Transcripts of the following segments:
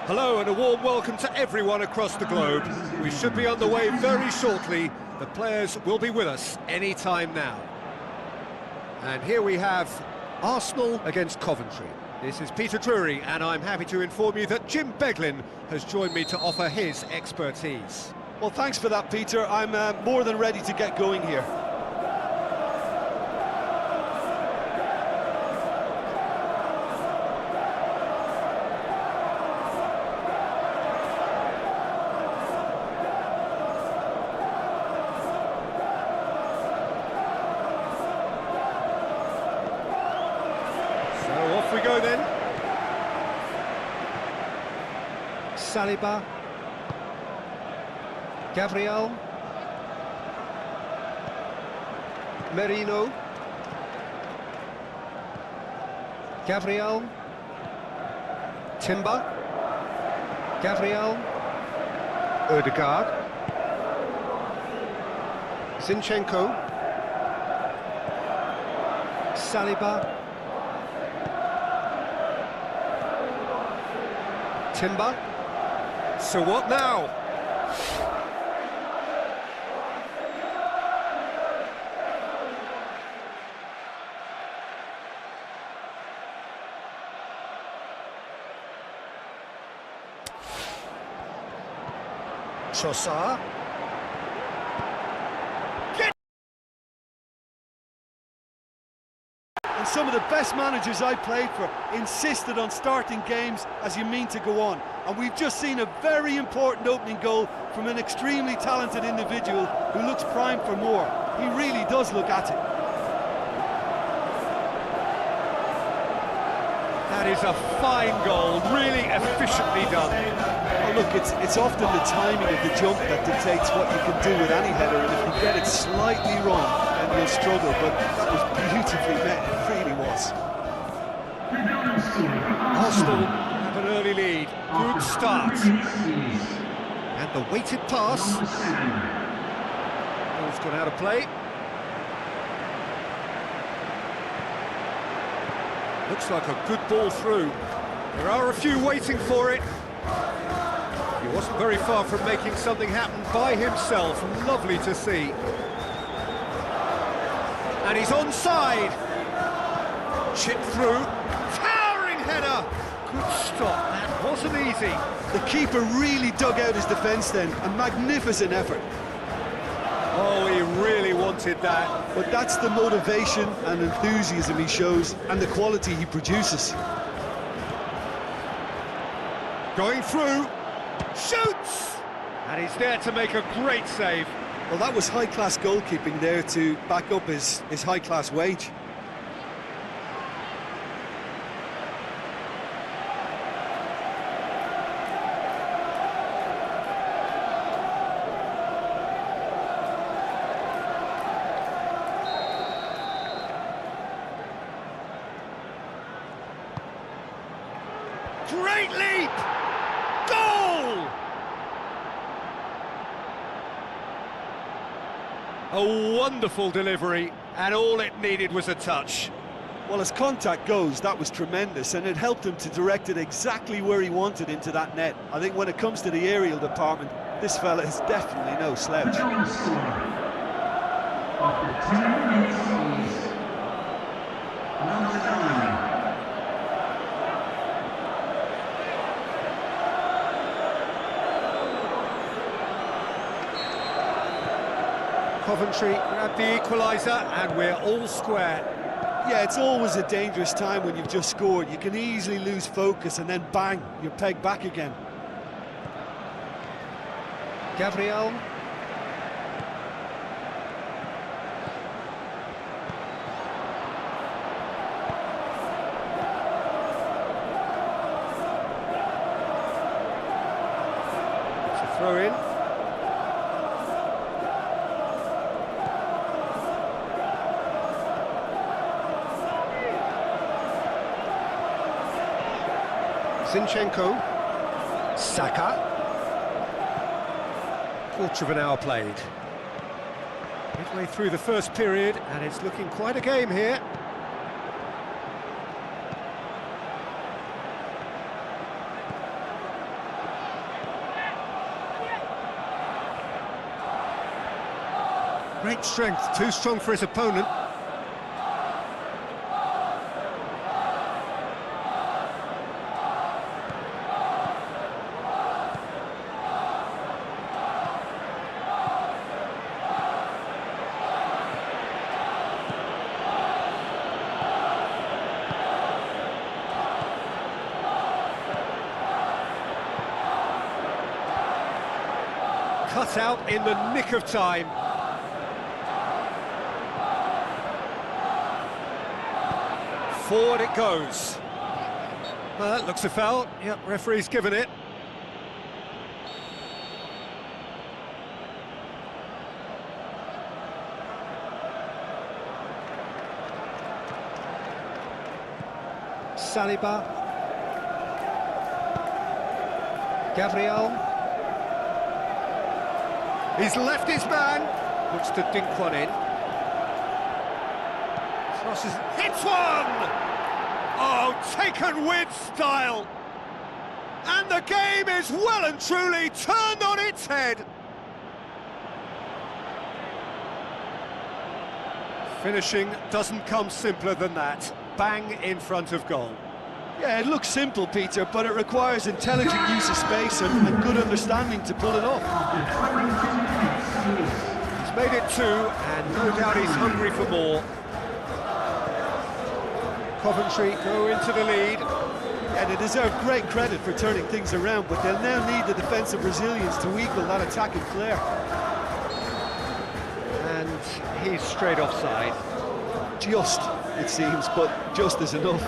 Hello and a warm welcome to everyone across the globe. We should be on the way very shortly. The players will be with us any time now. And here we have Arsenal against Coventry. This is Peter Drury, and I'm happy to inform you that Jim Beglin has joined me to offer his expertise. Well, thanks for that, Peter. I'm more than ready to get going here. Off we go then. Saliba. Gabriel. Merino. Gabriel. Timber. Gabriel. Odegaard. Zinchenko. Saliba. Timber. So what now? Trossard. And some of the best managers I played for insisted on starting games as you mean to go on. And we've just seen a very important opening goal from an extremely talented individual who looks primed for more. He really does look at it. That is a fine goal, really efficiently done. Oh, look, it's often the timing of the jump that dictates what you can do with any header, and if you get it slightly wrong, then you'll struggle, but that was beautifully met, it really was. Arsenal have an early lead, good start. And the weighted pass. Ball's gone out of play. Looks like a good ball through. There are a few waiting for it. He wasn't very far from making something happen by himself. Lovely to see. And he's onside. Chip through. Towering header. Good stop. That wasn't easy. The keeper really dug out his defence then. A magnificent effort. Oh, he really wanted that. But that's the motivation and enthusiasm he shows, and the quality he produces. Going through. Shoots! And he's there to make a great save. Well, that was high-class goalkeeping there to back up his high-class wage. Great leap! Goal! A wonderful delivery, and all it needed was a touch. Well, as contact goes, that was tremendous, and it helped him to direct it exactly where he wanted into that net. I think when it comes to the aerial department, this fella is definitely no slouch. After 10 minutes is number 9. Coventry grab the equaliser, and we're all square. Yeah, it's always a dangerous time when you've just scored. You can easily lose focus and then bang, you're pegged back again. Gabriel. It's a throw in. Zinchenko. Saka. Quarter of an hour played. Midway through the first period, and it's looking quite a game here. Great strength, too strong for his opponent. Cut out in the nick of time. Forward it goes. Well, that looks a foul. Yep, referee's given it. Saliba. Gabriel. He's left his man. Looks to dink one in. Crosses, hits one! Oh, taken with style! And the game is well and truly turned on its head. Finishing doesn't come simpler than that. Bang in front of goal. Yeah, it looks simple, Peter, but it requires intelligent use of space and good understanding to pull it off. He's made it two, and no doubt he's hungry for more. Coventry go into the lead. Yeah, they deserve great credit for turning things around, but they'll now need the defensive resilience to equal that attacking flair. And he's straight offside. Just, it seems, but just is enough.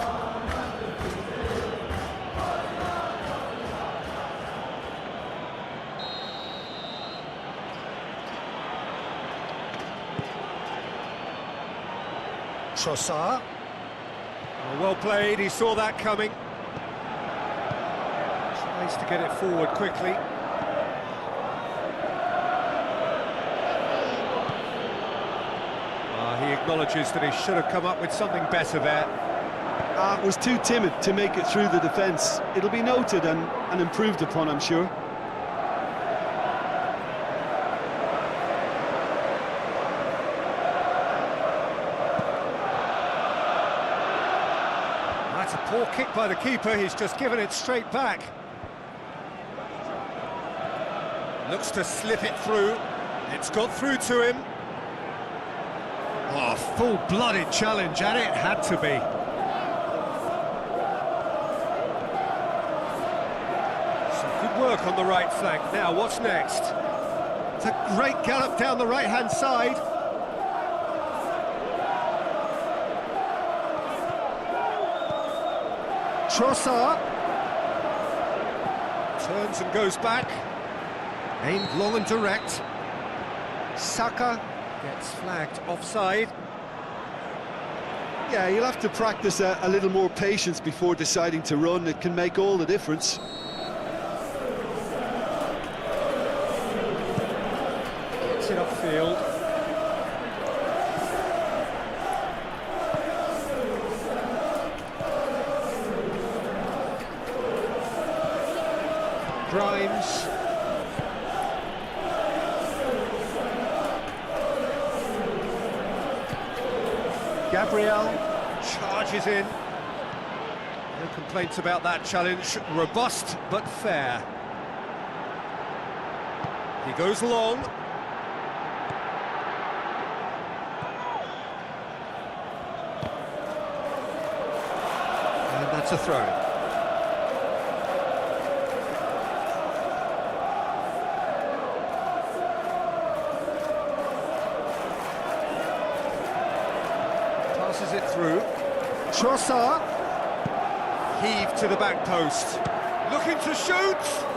Trossard. Well played, he saw that coming. Tries to get it forward quickly. He acknowledges that he should have come up with something better there. It was too timid to make it through the defence. It'll be noted and improved upon, I'm sure. That's a poor kick by the keeper, he's just given it straight back. Looks to slip it through. It's got through to him. Oh, full-blooded challenge, and it had to be. Some good work on the right flank. Now, what's next? It's a great gallop down the right-hand side. Trossard. Turns and goes back. Aimed long and direct. Saka. Gets flagged offside. Yeah, you'll have to practice a little more patience before deciding to run. It can make all the difference. Gets it upfield. Grimes. Gabriel charges in. No complaints about that challenge. Robust but fair. He goes long. And that's a throw. Passes it through. Trossard. Heaved to the back post. Looking to shoot.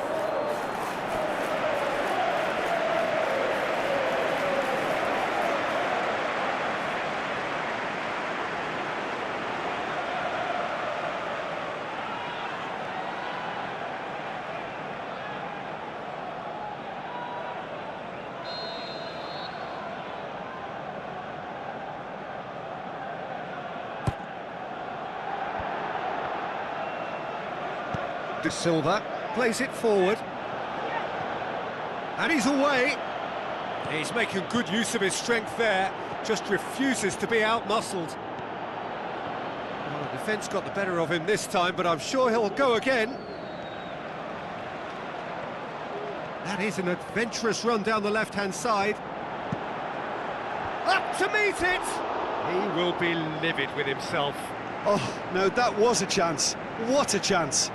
De Silva plays it forward, and he's away. He's making good use of his strength there, just refuses to be out-muscled. Well, the defence got the better of him this time, but I'm sure he'll go again. That is an adventurous run down the left-hand side. Up to meet it! He will be livid with himself. Oh, no, that was a chance. What a chance.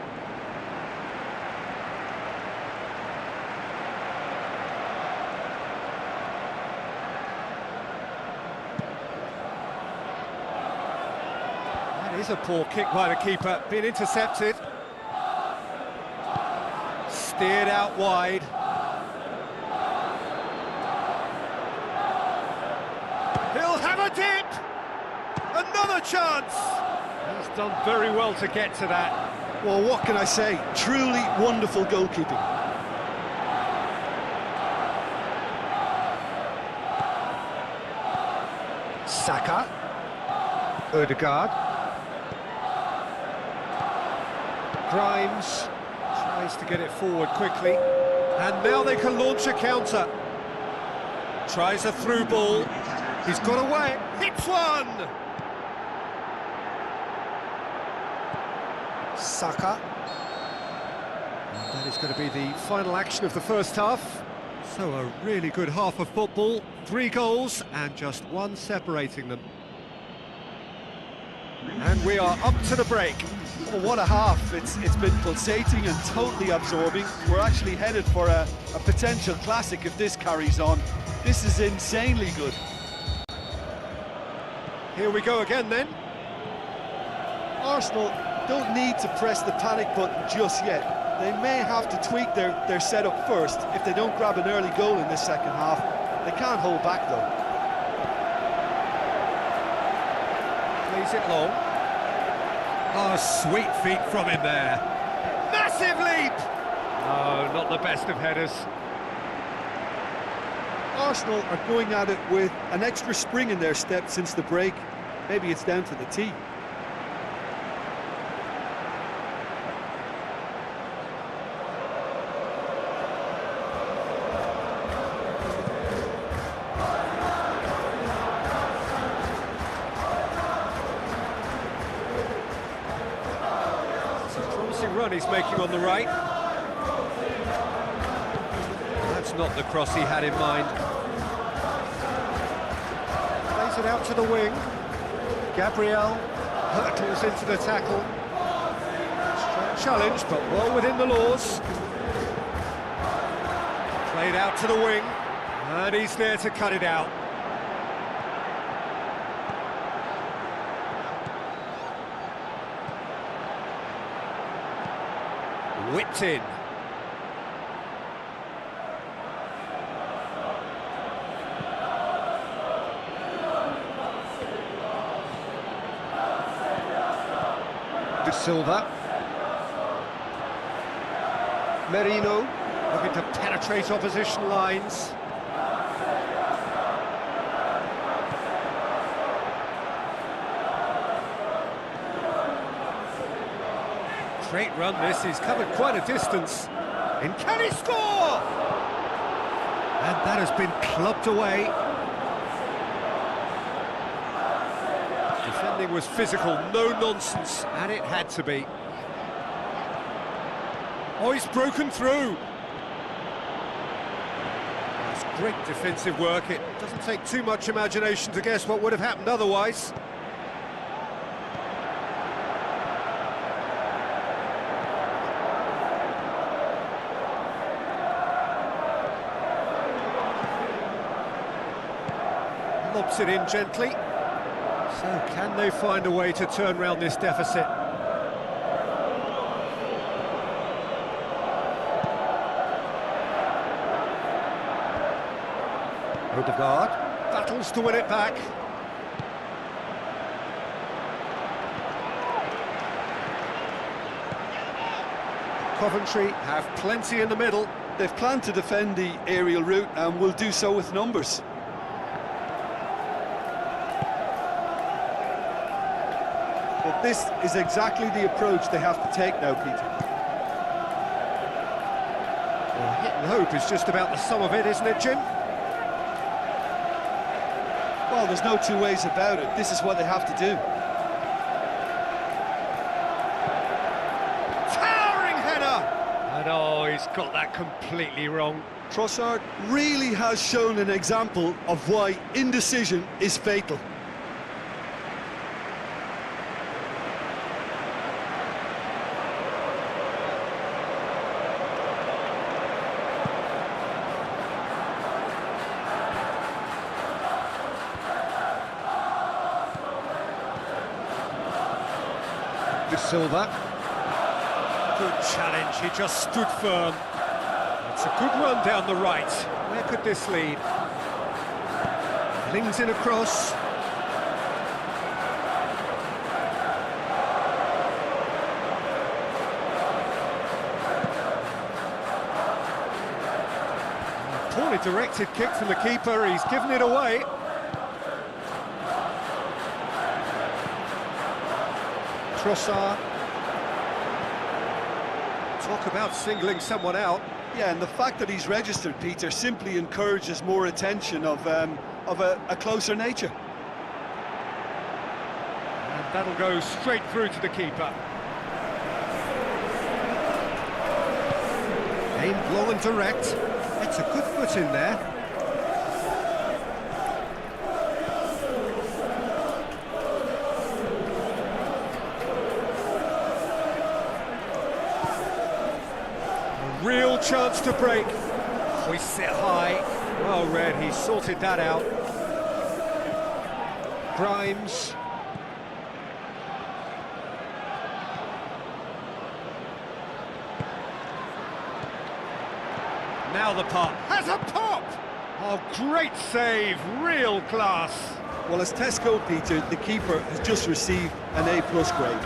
That is a poor kick by the keeper, being intercepted. Steered out wide. He'll have a dip! Another chance! He's done very well to get to that. Well, what can I say? Truly wonderful goalkeeping. Saka. Odegaard. Grimes tries to get it forward quickly. And now they can launch a counter. Tries a through ball. He's got away. Hits one! Saka. And that is going to be the final action of the first half. So a really good half of football. 3 goals and just 1 separating them. And we are up to the break. Well, what a half. It's been pulsating and totally absorbing. We're actually headed for a potential classic if this carries on. This is insanely good. Here we go again then. Arsenal don't need to press the panic button just yet. They may have to tweak their setup first if they don't grab an early goal in this second half. They can't hold back though. Plays it long. Oh, sweet feet from him there. Massive leap! Oh, not the best of headers. Arsenal are going at it with an extra spring in their step since the break. Maybe it's down to the tee. Run he's making on the right. That's not the cross he had in mind. Plays it out to the wing. Gabriel hurtles into the tackle. Strong challenge, but well within the laws. Played out to the wing, and he's there to cut it out. Whipped in. De Silva. Merino looking to penetrate opposition lines. Great run this, he's covered quite a distance. And can he score? And that has been clubbed away. Defending was physical, no nonsense, and it had to be. Oh, he's broken through. That's great defensive work. It doesn't take too much imagination to guess what would have happened otherwise. Lobs it in gently. So can they find a way to turn round this deficit? Odegaard battles to win it back. Coventry have plenty in the middle. They've planned to defend the aerial route and will do so with numbers. But this is exactly the approach they have to take now, Peter. Well, hit and hope is just about the sum of it, isn't it, Jim? Well, there's no two ways about it. This is what they have to do. Towering header! And oh, he's got that completely wrong. Trossard really has shown an example of why indecision is fatal. Silva. Good challenge, he just stood firm. It's a good run down the right. Where could this lead? Lings in across. Poorly directed kick from the keeper, he's given it away. Trossard. Talk about singling someone out. Yeah, and the fact that he's registered, Peter, simply encourages more attention of a closer nature. And that'll go straight through to the keeper. Aimed low and direct. It's a good foot in there. Real chance to break. Hoists it high. Well read, he sorted that out. Grimes. Now the pop. Has a pop! Oh, great save, real class. Well, as Tesco, Peter, the keeper has just received an A+ grade.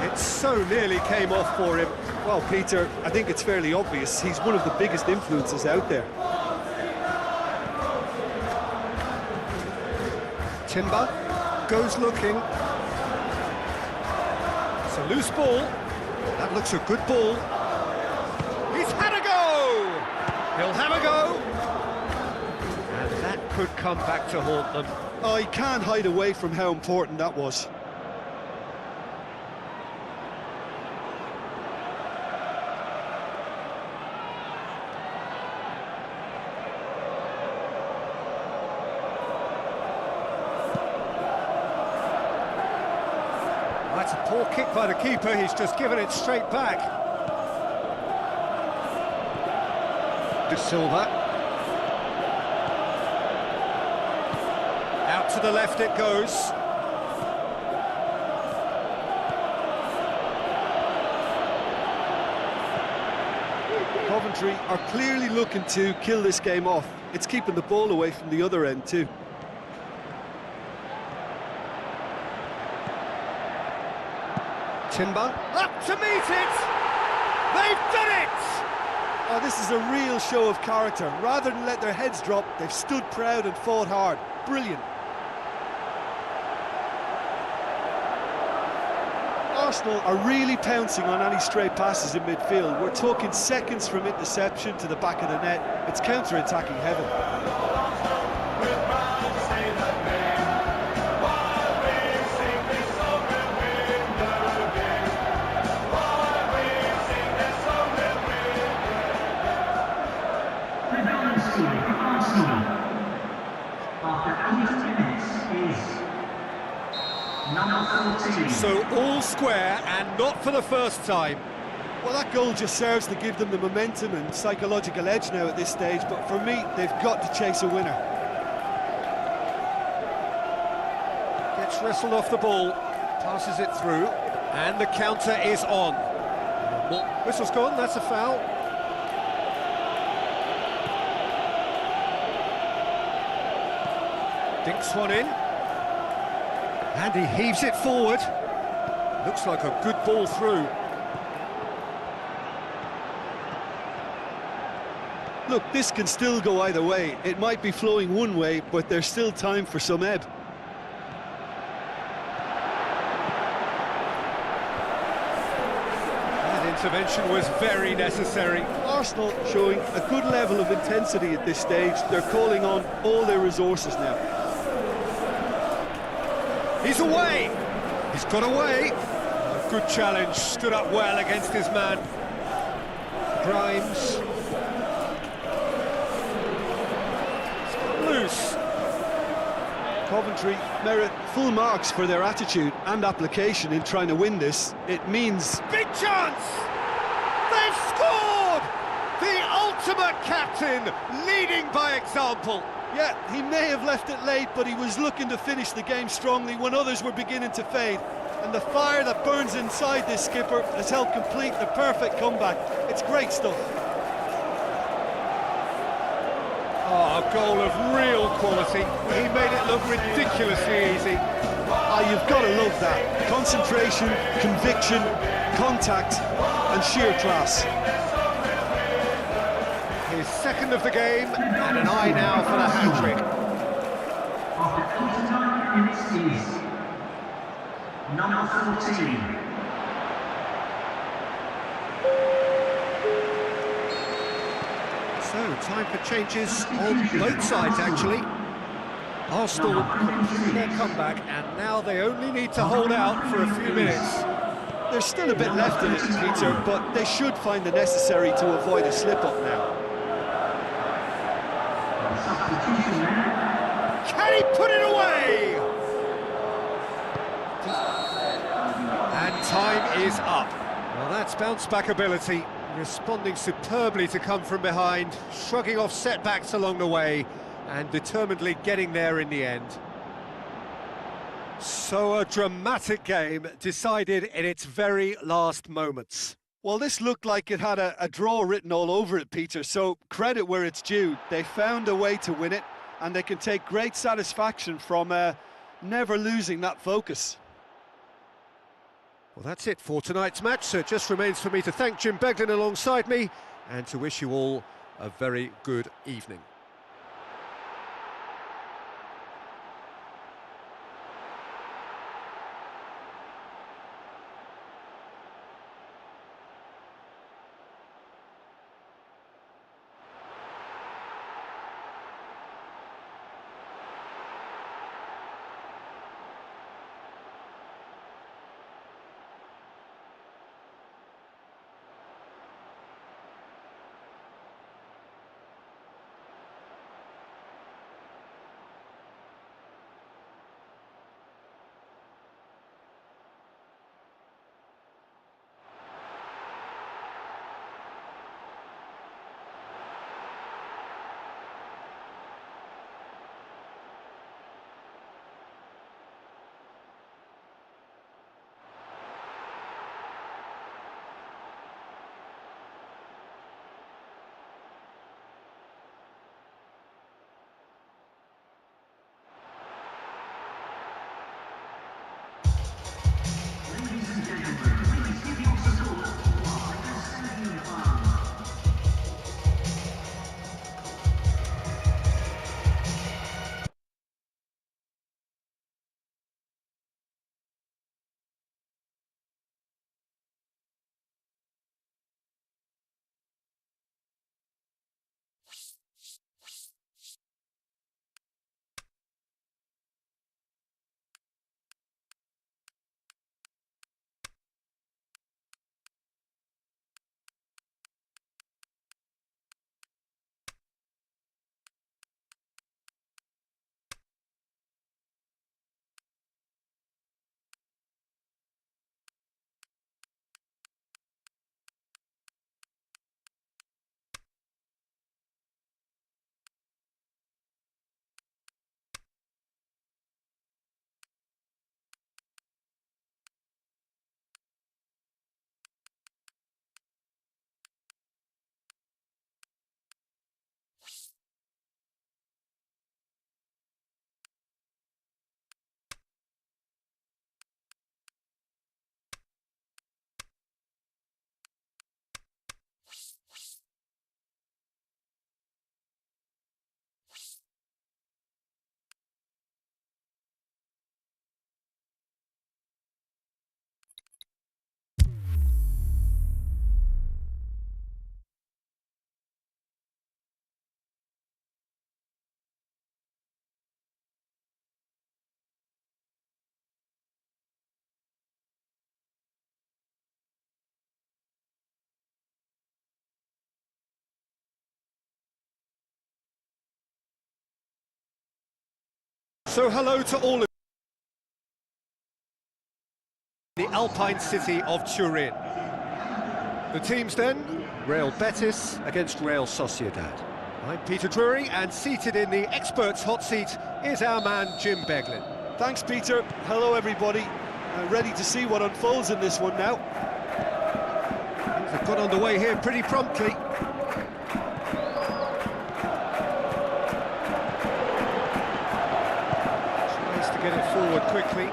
It so nearly came off for him. Well, Peter, I think it's fairly obvious. He's one of the biggest influences out there. Timber goes looking. It's a loose ball. That looks a good ball. He's had a go! He'll have a go! And that could come back to haunt them. Oh, he can't hide away from how important that was. That's a poor kick by the keeper, he's just given it straight back. De Silva. Out to the left it goes. Coventry are clearly looking to kill this game off. It's keeping the ball away from the other end too. Timber, up to meet it! They've done it! Oh, this is a real show of character. Rather than let their heads drop, they've stood proud and fought hard. Brilliant. Arsenal are really pouncing on any stray passes in midfield. We're talking seconds from interception to the back of the net. It's counter-attacking heaven. So all square and not for the first time. Well, that goal just serves to give them the momentum and psychological edge now at this stage, but for me, they've got to chase a winner. Gets wrestled off the ball, passes it through, and the counter is on. Whistle's gone, that's a foul. Dinks one in. And he heaves it forward. Looks like a good ball through. Look, this can still go either way. It might be flowing one way, but there's still time for some ebb. That intervention was very necessary. Arsenal showing a good level of intensity at this stage. They're calling on all their resources now. He's away! He's got away! A good challenge, stood up well against his man. Grimes. It's got loose. Coventry merit full marks for their attitude and application in trying to win this. It means... Big chance! They've scored! The ultimate captain, leading by example. Yeah, he may have left it late, but he was looking to finish the game strongly when others were beginning to fade. And the fire that burns inside this skipper has helped complete the perfect comeback. It's great stuff. Oh, a goal of real quality. He made it look ridiculously easy. You've got to love that. Concentration, conviction, contact, and sheer class. His second of the game, and an eye now for the hat-trick. After 89 minutes is number 14. So, time for changes on both sides, actually. Arsenal complete their comeback, and now they only need to hold out for a few minutes. There's still a bit left in it, Peter, but they should find the necessary to avoid a slip-up now. Substitution now. Can he put it away? And time is up. Well, that's bounce-back ability, responding superbly to come from behind, shrugging off setbacks along the way, and determinedly getting there in the end. So a dramatic game decided in its very last moments. Well, this looked like it had a draw written all over it, Peter, so credit where it's due. They found a way to win it, and they can take great satisfaction from never losing that focus. Well, that's it for tonight's match, so it just remains for me to thank Jim Beglin alongside me and to wish you all a very good evening. So hello to all of the Alpine city of Turin. The teams then, Real Betis against Real Sociedad. I'm Peter Drury, and seated in the experts' hot seat is our man Jim Beglin. Thanks, Peter. Hello, everybody. Ready to see what unfolds in this one now. Things have got underway here pretty promptly. Tries to get it forward quickly.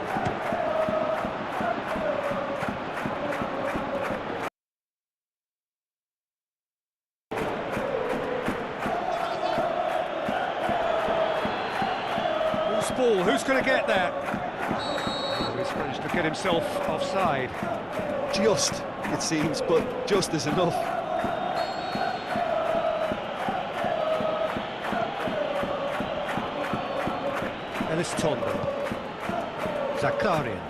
Ball, who's going to get that? Oh, he's managed to get himself offside. Just, it seems, but just is enough. Elistondo. Zakarian.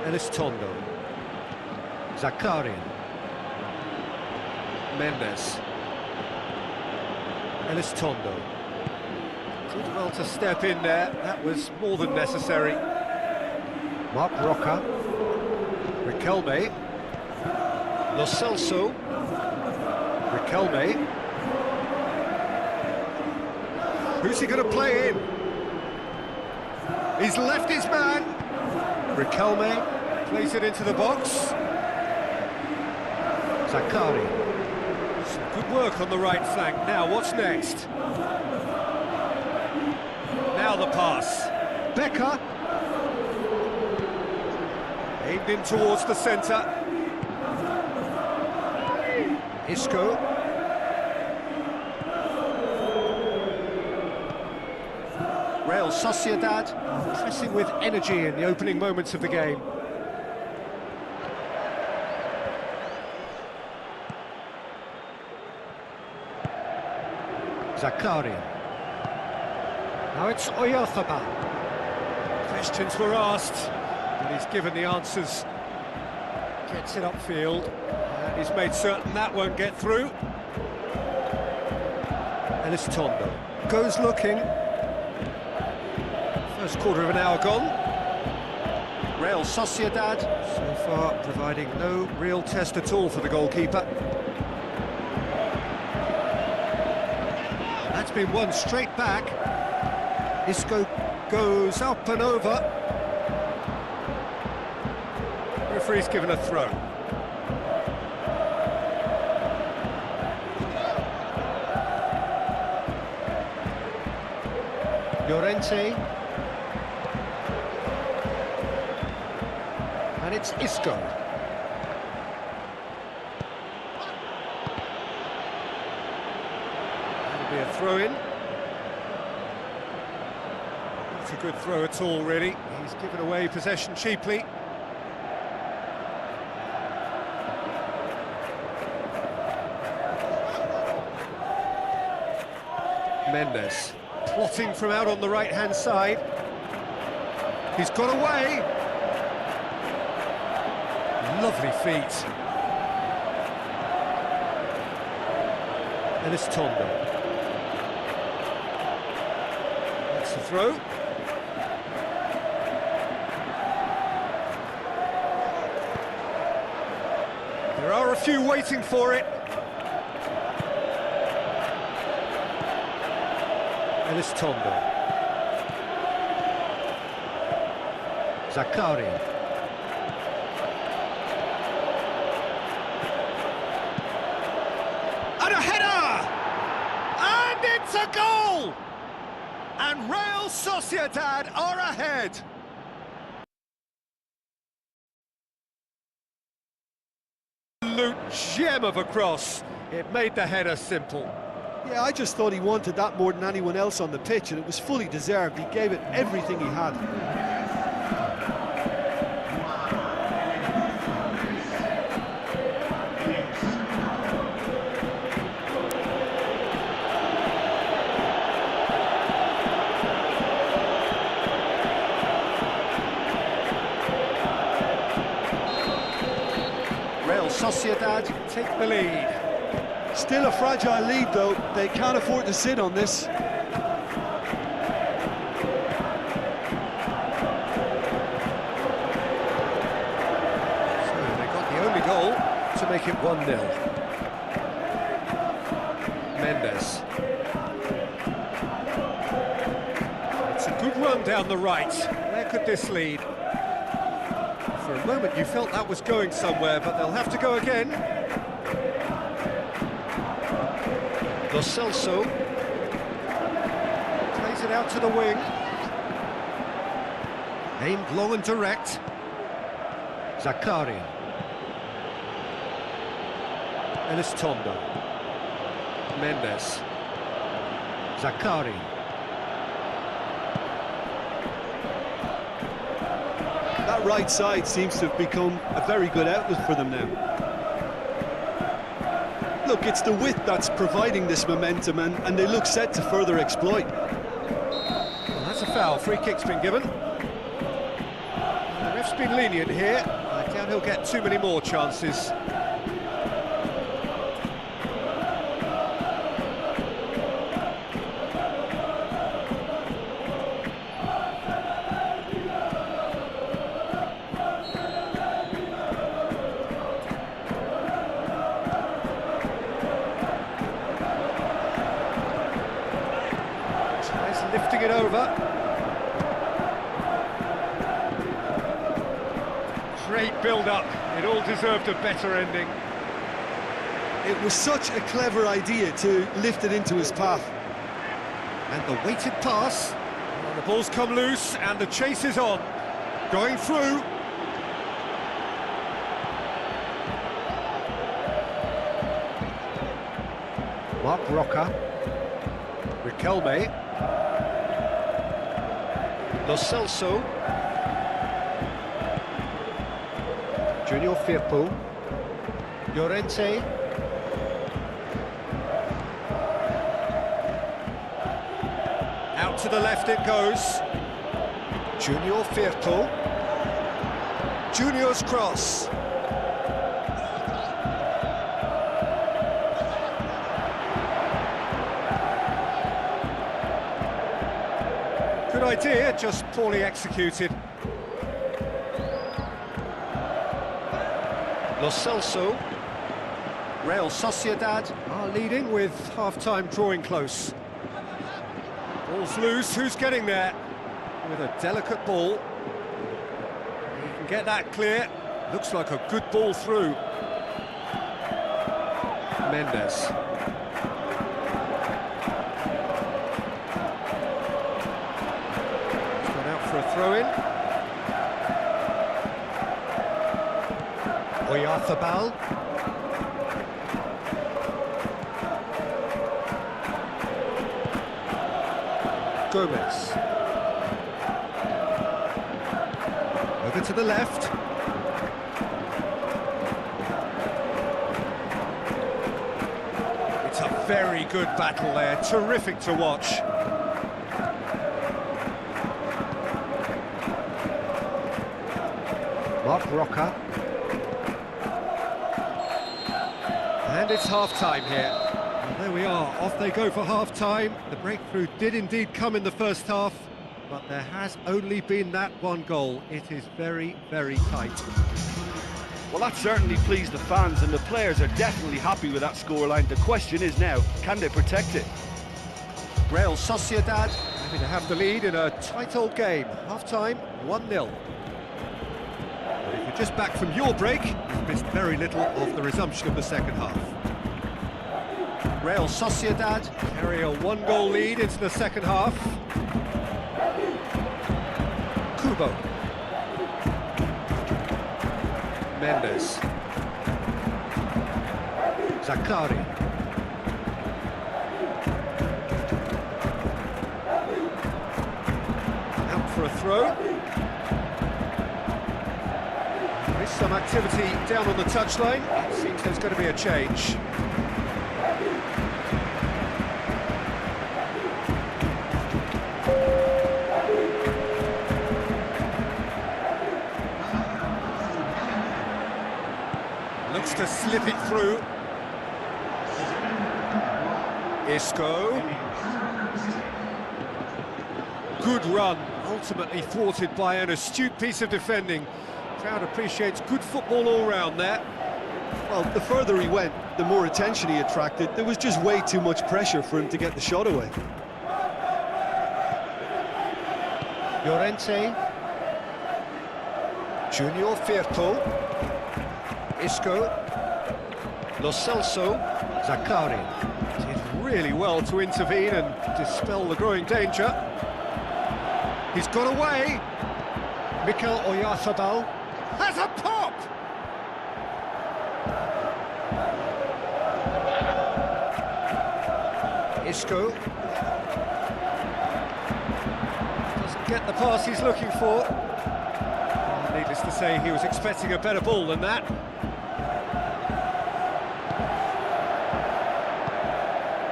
Elistondo. Zakarian. Mendes. Elistondo. Did well to step in there, that was more than necessary. Marc Roca. Riquelme. Lo Celso. Riquelme. Who's he going to play in? He's left his man. Riquelme. Plays it into the box. Zakari. Some good work on the right flank. Now, what's next? Now the pass. Becker. Aimed in towards the centre. Isco. Real Sociedad pressing with energy in the opening moments of the game. Zakarian. Now it's Oyarzabal. Questions were asked, and he's given the answers. Gets it upfield, and he's made certain that won't get through. Elistondo goes looking. First quarter of an hour gone. Real Sociedad so far providing no real test at all for the goalkeeper. That's been won straight back. Isco goes up and over. Referee's given a throw. Llorente. And it's Isco. That'll be a throw-in. Not a good throw at all, really. He's given away possession cheaply. Mendes, plotting from out on the right-hand side. He's got away. Lovely feet. Elistondo. That's the throw. There are a few waiting for it. Elistondo. Zakarian. And a header! And it's a goal! And Real Sociedad are ahead. Absolute gem of a cross. It made the header simple. Yeah, I just thought he wanted that more than anyone else on the pitch, and it was fully deserved. He gave it everything he had. Sociedad take the lead. Still a fragile lead, though. They can't afford to sit on this. So they got the only goal to make it 1-0. Mendes. It's a good run down the right. Where could this lead? For a moment you felt that was going somewhere, but they'll have to go again. Lo Celso plays it out to the wing. Aimed long and direct. Zakarian. Elistondo. Mendes. Zakarian. That right side seems to have become a very good outlet for them now. Look, it's the width that's providing this momentum, and they look set to further exploit. Well, that's a foul. Free kick's been given. The ref's been lenient here. I doubt he'll get too many more chances. Lifting it over. Great build-up. It all deserved a better ending. It was such a clever idea to lift it into his path. And the weighted pass. Well, the ball's come loose and the chase is on. Going through. Mark Roca. Riquelme. Lo Celso. Junior Firpo. Llorente. Out to the left it goes. Junior Firpo. Junior's cross. Good idea, just poorly executed. Lo Celso. Real Sociedad are leading with half-time drawing close. Ball's loose, who's getting there? With a delicate ball. He can get that clear. Looks like a good ball through. Mendes. For a throw-in. Oyarzabal. Gomez. Over to the left. It's a very good battle there, terrific to watch. Mark Roca. And it's half-time here. And there we are, off they go for half-time. The breakthrough did indeed come in the first half, but there has only been that one goal. It is very, very tight. Well, that certainly pleased the fans, and the players are definitely happy with that scoreline. The question is now, can they protect it? Real Sociedad happy to have the lead in a tight old game. Half-time, 1-0. If you're just back from your break, you've missed very little of the resumption of the second half. Real Sociedad carry a one-goal lead into the second half. Kubo. Mendes. Zakari. Out for a throw. There's some activity down on the touchline. It seems there's going to be a change. Looks to slip it through. Isco. Good run, ultimately thwarted by an astute piece of defending. Crowd appreciates good football all round there. Well, the further he went, the more attention he attracted. There was just way too much pressure for him to get the shot away. Llorente. Junior Firpo. Isco. Lo Celso. Zakari. Did really well to intervene and dispel the growing danger. He's got away. Mikel Oyarzabal has a pop! Isco. Doesn't get the pass he's looking for. Well, needless to say, he was expecting a better ball than that.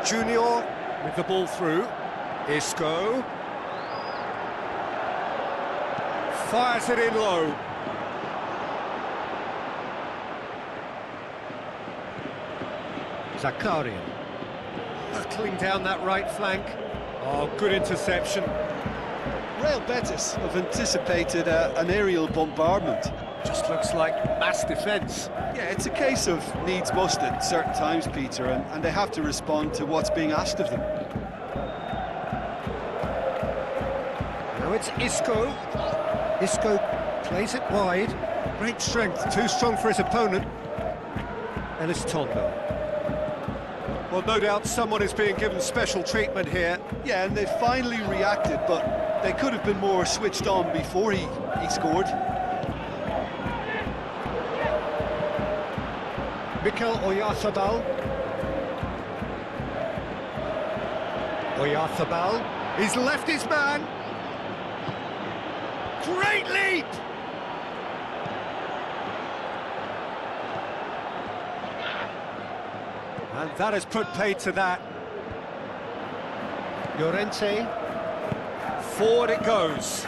Junior with the ball through. Isco. Fires it in low. Zakarian. Hurtling down that right flank. Oh, good interception. Real Betis have anticipated an aerial bombardment. Just looks like mass defence. Yeah, it's a case of needs must at certain times, Peter, and they have to respond to what's being asked of them. Now it's Isco. Isco plays it wide. Great strength, too strong for his opponent. Elizondo. Well, no doubt someone is being given special treatment here. Yeah, and they finally reacted, but they could have been more switched on before he scored. Mikel Oyarzabal. Oyarzabal. He's left his man. Great leap! And that has put paid to that. Llorente. Forward it goes.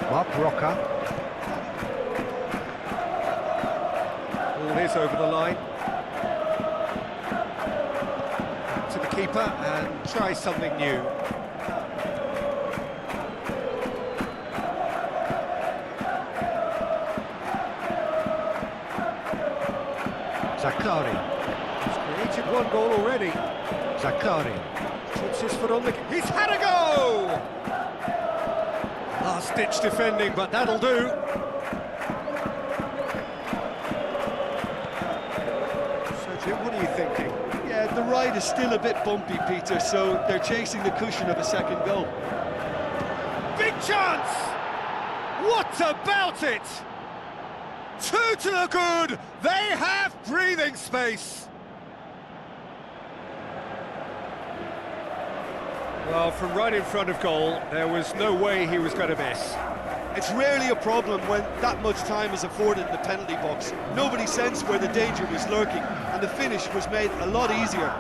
Mark Roca. Ball is over the line. To the keeper and try something new. Zakari. He's created one goal already. Zakari puts his foot on the... He's had a go! Last-ditch defending, but that'll do. So, Jim, what are you thinking? Yeah, the ride is still a bit bumpy, Peter, so they're chasing the cushion of a second goal. Big chance! What about it? Two to the good! They have breathing space! Well, from right in front of goal, there was no way he was going to miss. It's rarely a problem when that much time is afforded in the penalty box. Nobody sensed where the danger was lurking, and the finish was made a lot easier.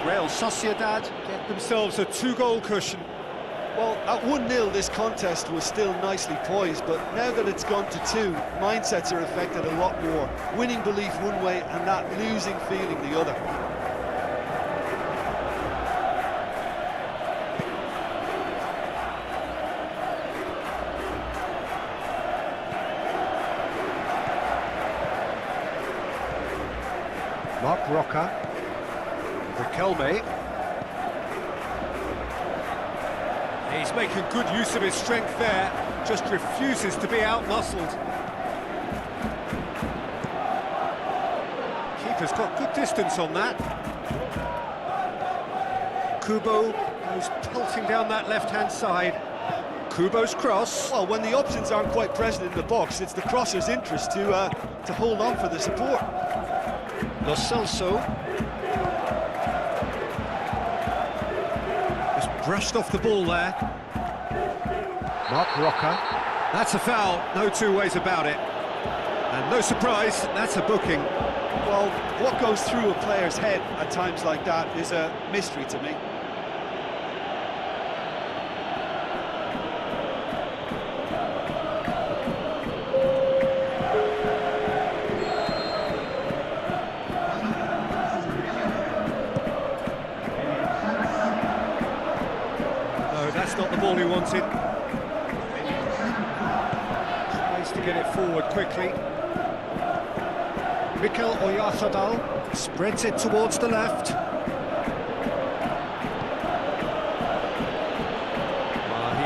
Real Sociedad get themselves a two-goal cushion. Well, at 1-0 this contest was still nicely poised, but now that it's gone to 2, mindsets are affected a lot more. Winning belief one way and that losing feeling the other. Mark Roca. Riquelme. He's making good use of his strength there, just refuses to be out-muscled. Keeper's got good distance on that. Kubo goes pelting down that left-hand side. Kubo's cross. Well, when the options aren't quite present in the box, it's the crosser's interest to hold on for the support. Lo Celso. Just brushed off the ball there. Mark Roca. That's a foul, no two ways about it. And no surprise, that's a booking. Well, what goes through a player's head at times like that is a mystery to me. No, that's not the ball he wanted. Tries to get it forward quickly. Mikel Oyarzabal spreads it towards the left. He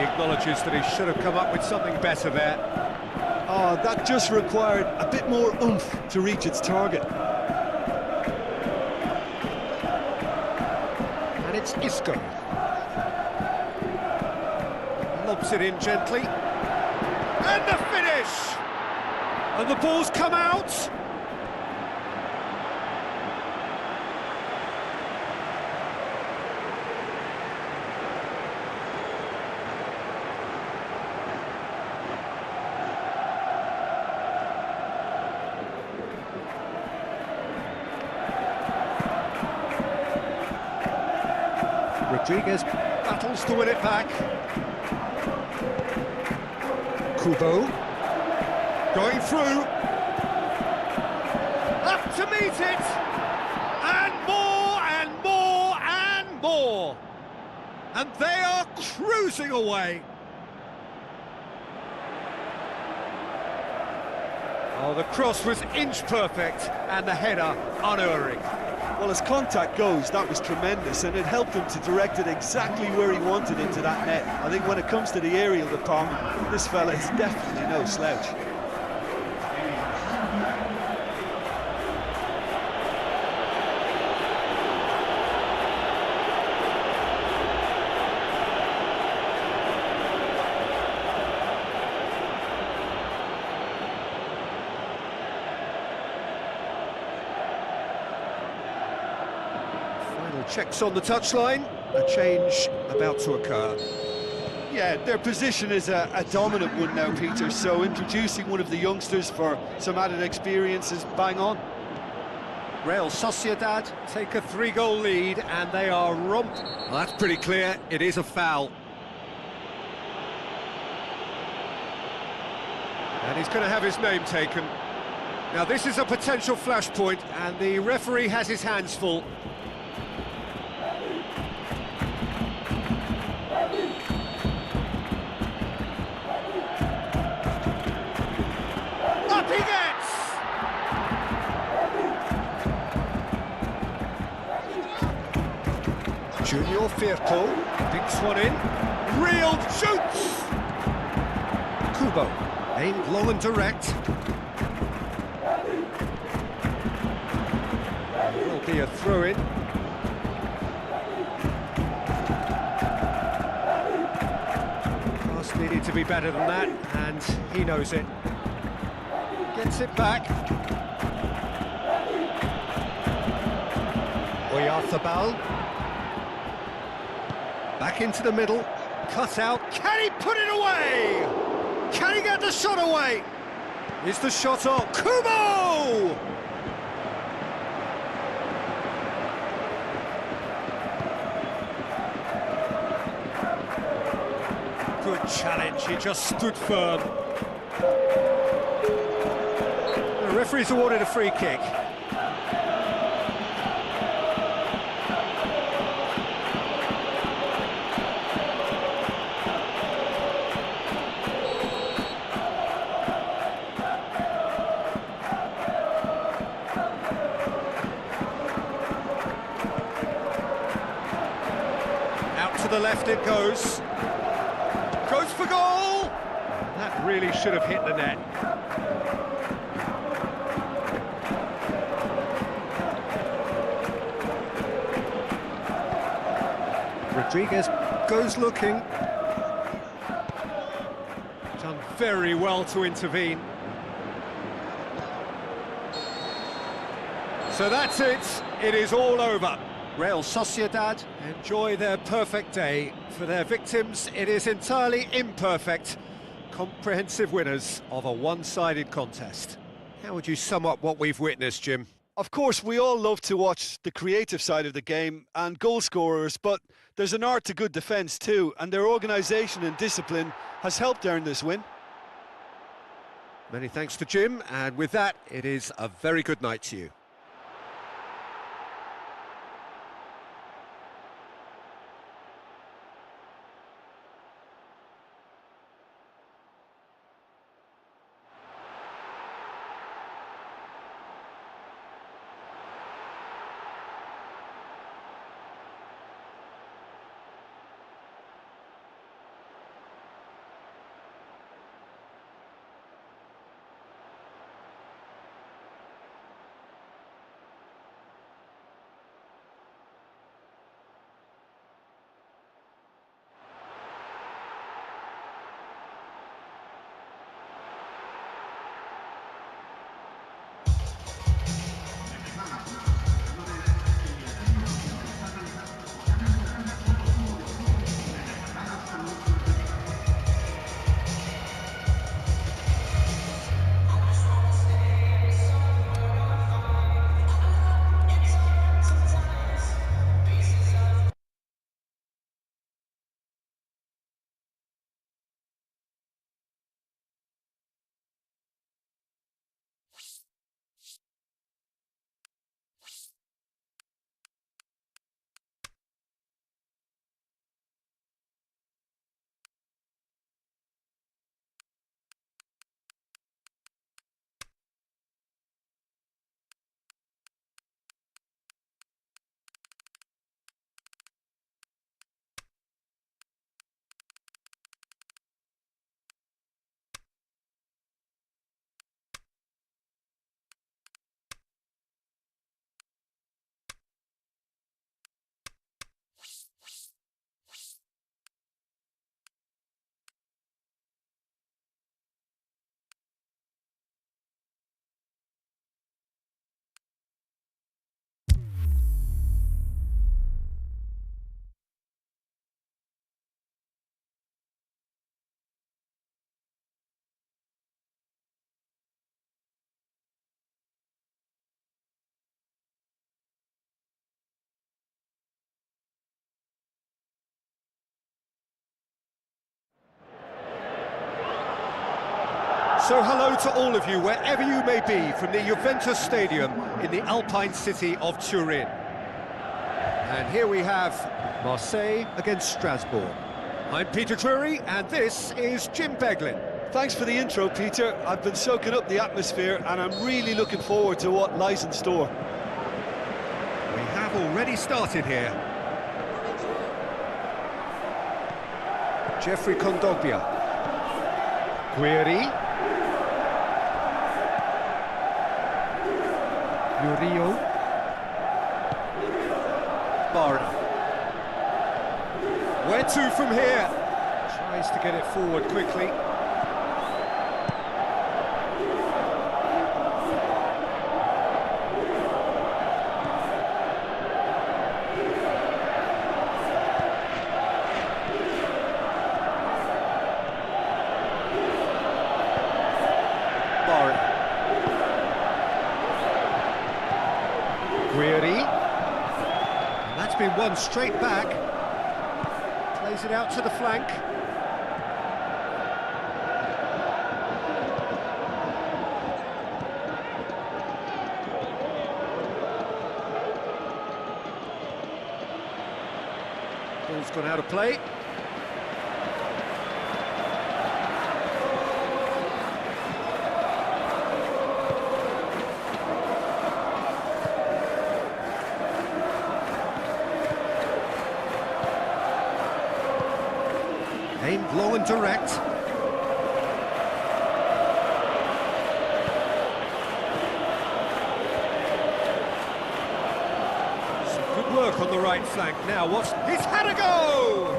acknowledges that he should have come up with something better there. Oh, that just required a bit more oomph to reach its target. And it's Isco. Lobs it in gently. And the finish! And the ball's come out! Rodriguez battles to win it back. Kubo going through, up to meet it, and more and more and more, and they are cruising away. Oh, the cross was inch perfect and the header unerring. Well, as contact goes, that was tremendous, and it helped him to direct it exactly where he wanted into that net. I think when it comes to the aerial department, this fella is definitely no slouch. Checks on the touchline, a change about to occur. Yeah, their position is a dominant one now, Peter, so introducing one of the youngsters for some added experience is bang on. Real Sociedad take a 3-goal lead and they are romped. Well, that's pretty clear, it is a foul. And he's going to have his name taken. Now this is a potential flashpoint and the referee has his hands full. He gets! Junior Firpo picks one in. Real shoots! Kubo aimed long and direct. It will be a throw-in. Pass needed to be better than that, and he knows it. Gets it back. Oyarzabal. Back into the middle. Cut out. Can he put it away? Can he get the shot away? Is the shot on? Kubo! Good challenge. He just stood firm. The referee's awarded a free kick. Out to the left it goes. Goes for goal! That really should have hit the net. Rodriguez goes looking. Done very well to intervene. So that's it. It is all over. Real Sociedad enjoy their perfect day. For their victims, it is entirely imperfect. comprehensive winners of a one-sided contest. How would you sum up what we've witnessed, Jim? Of course, we all love to watch the creative side of the game and goal scorers, but there's an art to good defence too, and their organisation and discipline has helped earn this win. Many thanks to Jim, and with that, it is a very good night to you. So hello to all of you, wherever you may be, from the Juventus Stadium in the Alpine city of Turin. And here we have Marseille against Strasbourg. I'm Peter Drury, and this is Jim Beglin. Thanks for the intro, Peter. I've been soaking up the atmosphere, and I'm really looking forward to what lies in store. We have already started here. Jeffrey Kondogbia. Guiri. Murillo. Barra. Where to from here? Tries to get it forward quickly. Barra. Guiri, and that's been won straight back. Plays it out to the flank. Ball's gone out of play. Aimed low and direct. Some good work on the right flank. Now, he's had a go!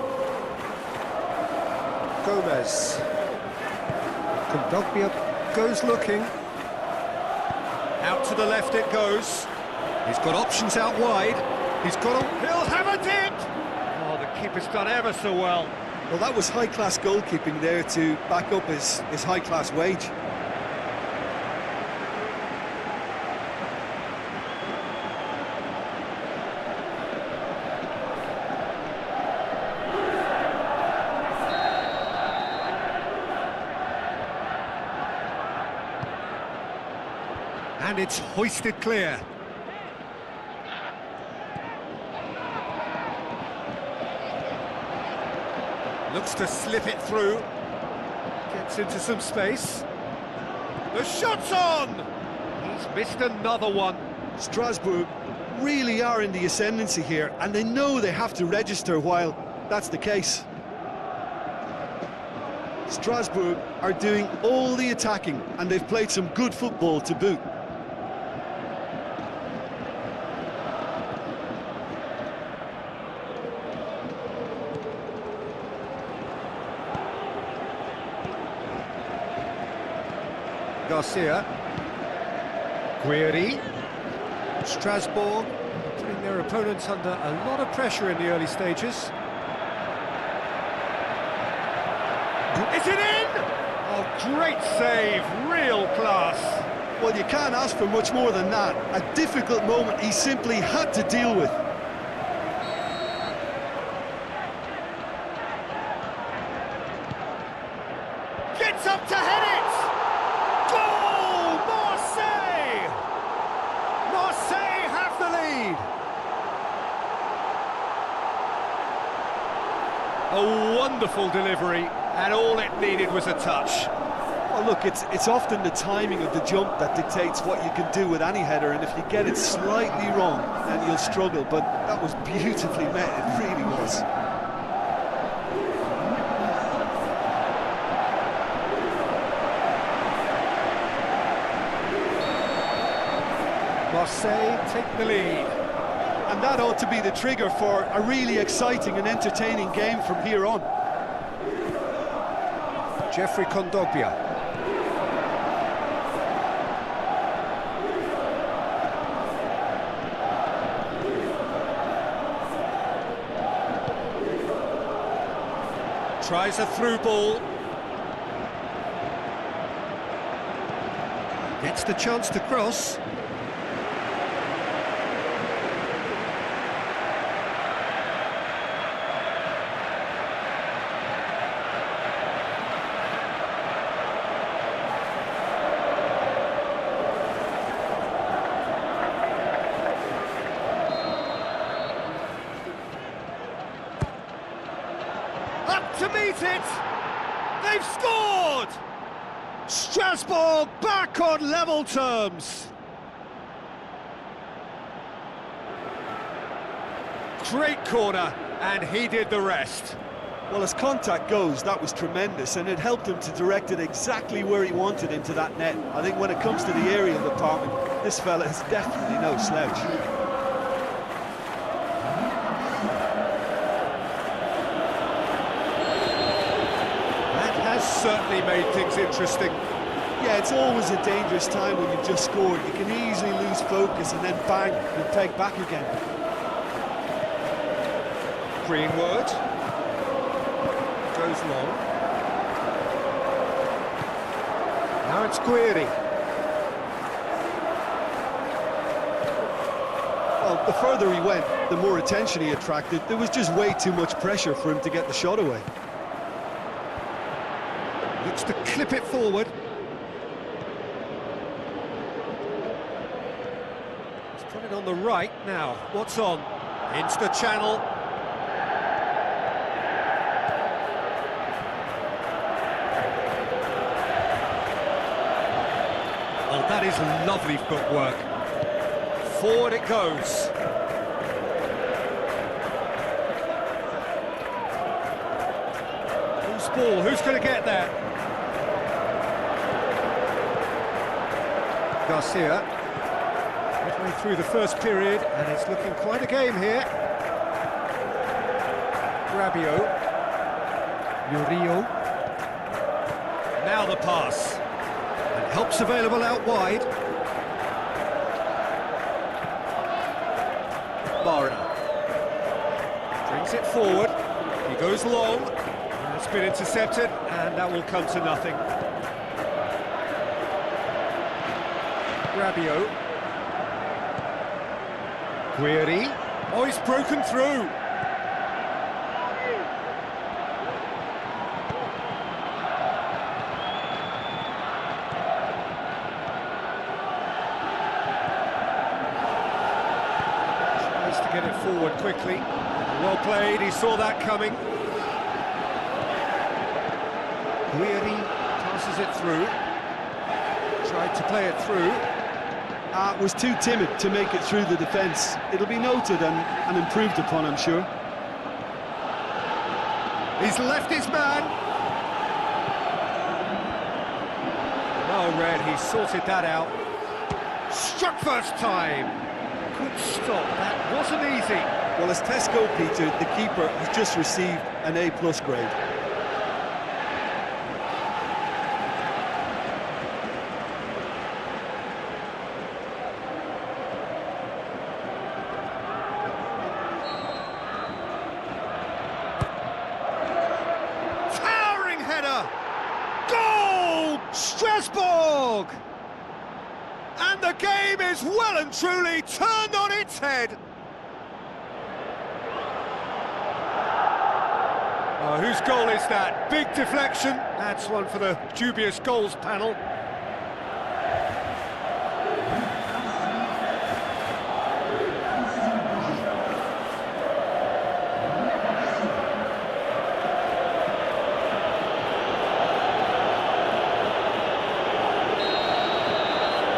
Gomez. Kondogbia goes looking. Out to the left it goes. He's got options out wide. He'll have a dip! Oh, the keeper's done ever so well. Well, that was high-class goalkeeping there to back up his high-class wage. And it's hoisted clear. Looks to slip it through. Gets into some space. The shot's on! He's missed another one. Strasbourg really are in the ascendancy here, and they know they have to register while that's the case. Strasbourg are doing all the attacking, and they've played some good football to boot. Garcia. Guiri. Strasbourg putting their opponents under a lot of pressure in the early stages. Is it in? Oh, great save, real class. Well, you can't ask for much more than that. A difficult moment he simply had to deal with. Gets up to head it! Goal! Marseille! Marseille have the lead! A wonderful delivery, and all it needed was a touch. Well, look, it's often the timing of the jump that dictates what you can do with any header, and if you get it slightly wrong, then you'll struggle, but that was beautifully met, it really was. Marseille take the lead. And that ought to be the trigger for a really exciting and entertaining game from here on. Jeffrey Kondogbia. Tries a through ball. Gets the chance to cross. Up to meet it! They've scored! Strasbourg back on level terms! Great corner, and he did the rest. Well, as contact goes, that was tremendous, and it helped him to direct it exactly where he wanted into that net. I think when it comes to the aerial department, this fella is definitely no slouch. Certainly made things interesting. Yeah, it's always a dangerous time when you've just scored. You can easily lose focus and then bang, you're pegged back again. Greenwood goes long. Now it's Guiri. Well, the further he went, the more attention he attracted. There was just way too much pressure for him to get the shot away. Looks to clip it forward. He's put it on the right now. What's on? Into the channel. Oh, that is lovely footwork. Forward it goes. Who's ball? Who's going to get there? Garcia, midway through the first period, and it's looking quite a game here. Grabio, Murillo, now the pass, and help's available out wide. Barra brings it forward, he goes long, It's been intercepted, and that will come to nothing. Rabiot. Guiri. Oh, he's broken through. Tries to get it forward quickly. Well played, he saw that coming. Guiri passes it through. Tried to play it through. Was too timid to make it through the defence. It'll be noted and improved upon, I'm sure. He's left his man. Well read, he sorted that out. Struck first time. Good stop, that wasn't easy. Well, as Tesco, Peter, the keeper has just received an A+ grade. Goal! Strasbourg! And the game is well and truly turned on its head. Oh, whose goal is that? Big deflection. That's one for the dubious goals panel.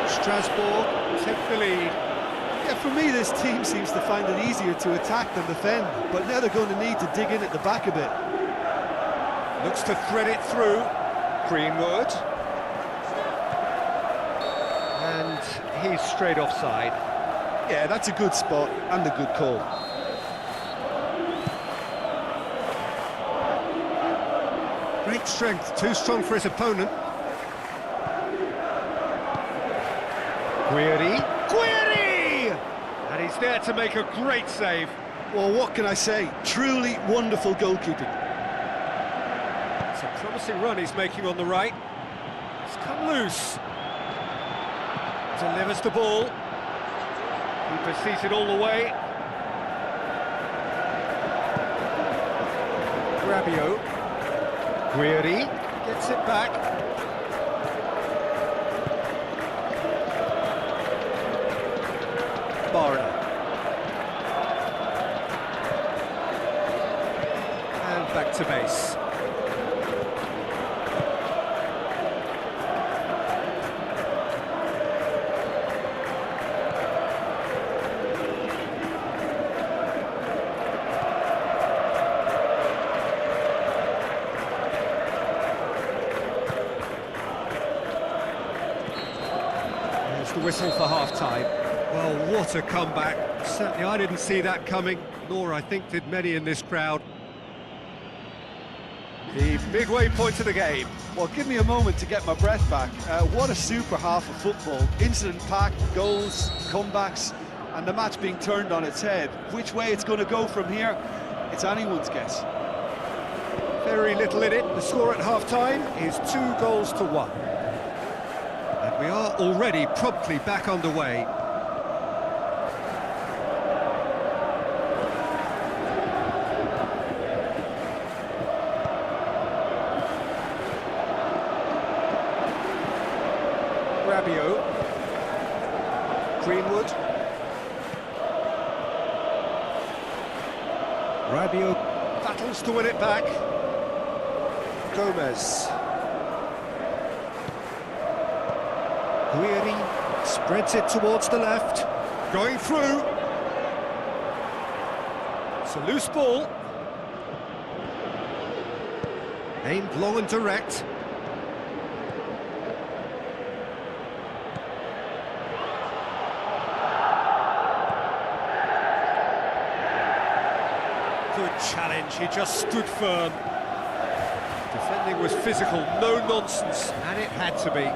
Strasbourg take the lead. Yeah, for me, this team seems to find it easier to attack than defend, but now they're going to need to dig in at the back a bit. Looks to thread it through. Greenwood. And he's straight offside. Yeah, that's a good spot and a good call. Great strength, too strong for his opponent. Guiri. And he's there to make a great save. Well, what can I say? Truly wonderful goalkeeping. It's a promising run he's making on the right. It's come loose. Delivers the ball. Keeper sees it all the way. Rabiot. Guiri gets it back. And back to base. There's the whistle for half-time. Well, what a comeback. Certainly I didn't see that coming, nor I think did many in this crowd. The midway point of the game. Well, give me a moment to get my breath back. What a super half of football. Incident-packed, goals, comebacks, and the match being turned on its head. Which way it's going to go from here, it's anyone's guess. Very little in it. The score at half-time is 2-1. And we are already promptly back underway. Rabiot. Greenwood. Rabiot battles to win it back. Gomez. Guiri spreads it towards the left. Going through. It's a loose ball. Aimed long and direct. Good challenge, he just stood firm. Defending was physical, no nonsense, and it had to be.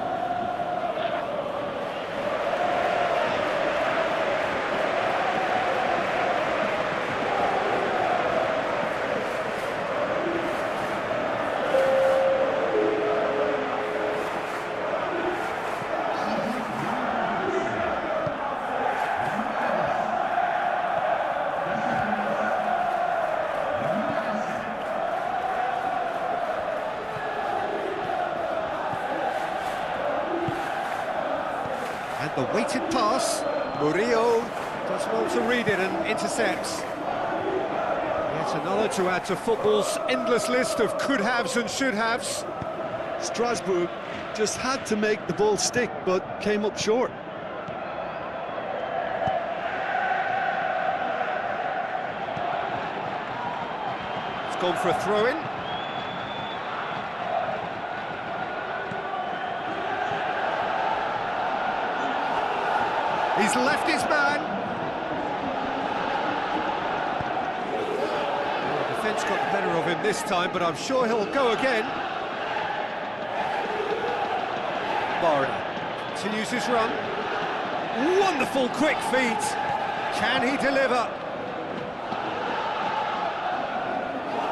the weighted pass. Murillo does well to read it and intercepts. Yet another to add to football's endless list of could-haves and should-haves. Strasbourg just had to make the ball stick, but came up short. It's gone for a throw-in. He's left his man. Well, the defence got the better of him this time, but I'm sure he'll go again. Barry continues his run. Wonderful quick feet. Can he deliver?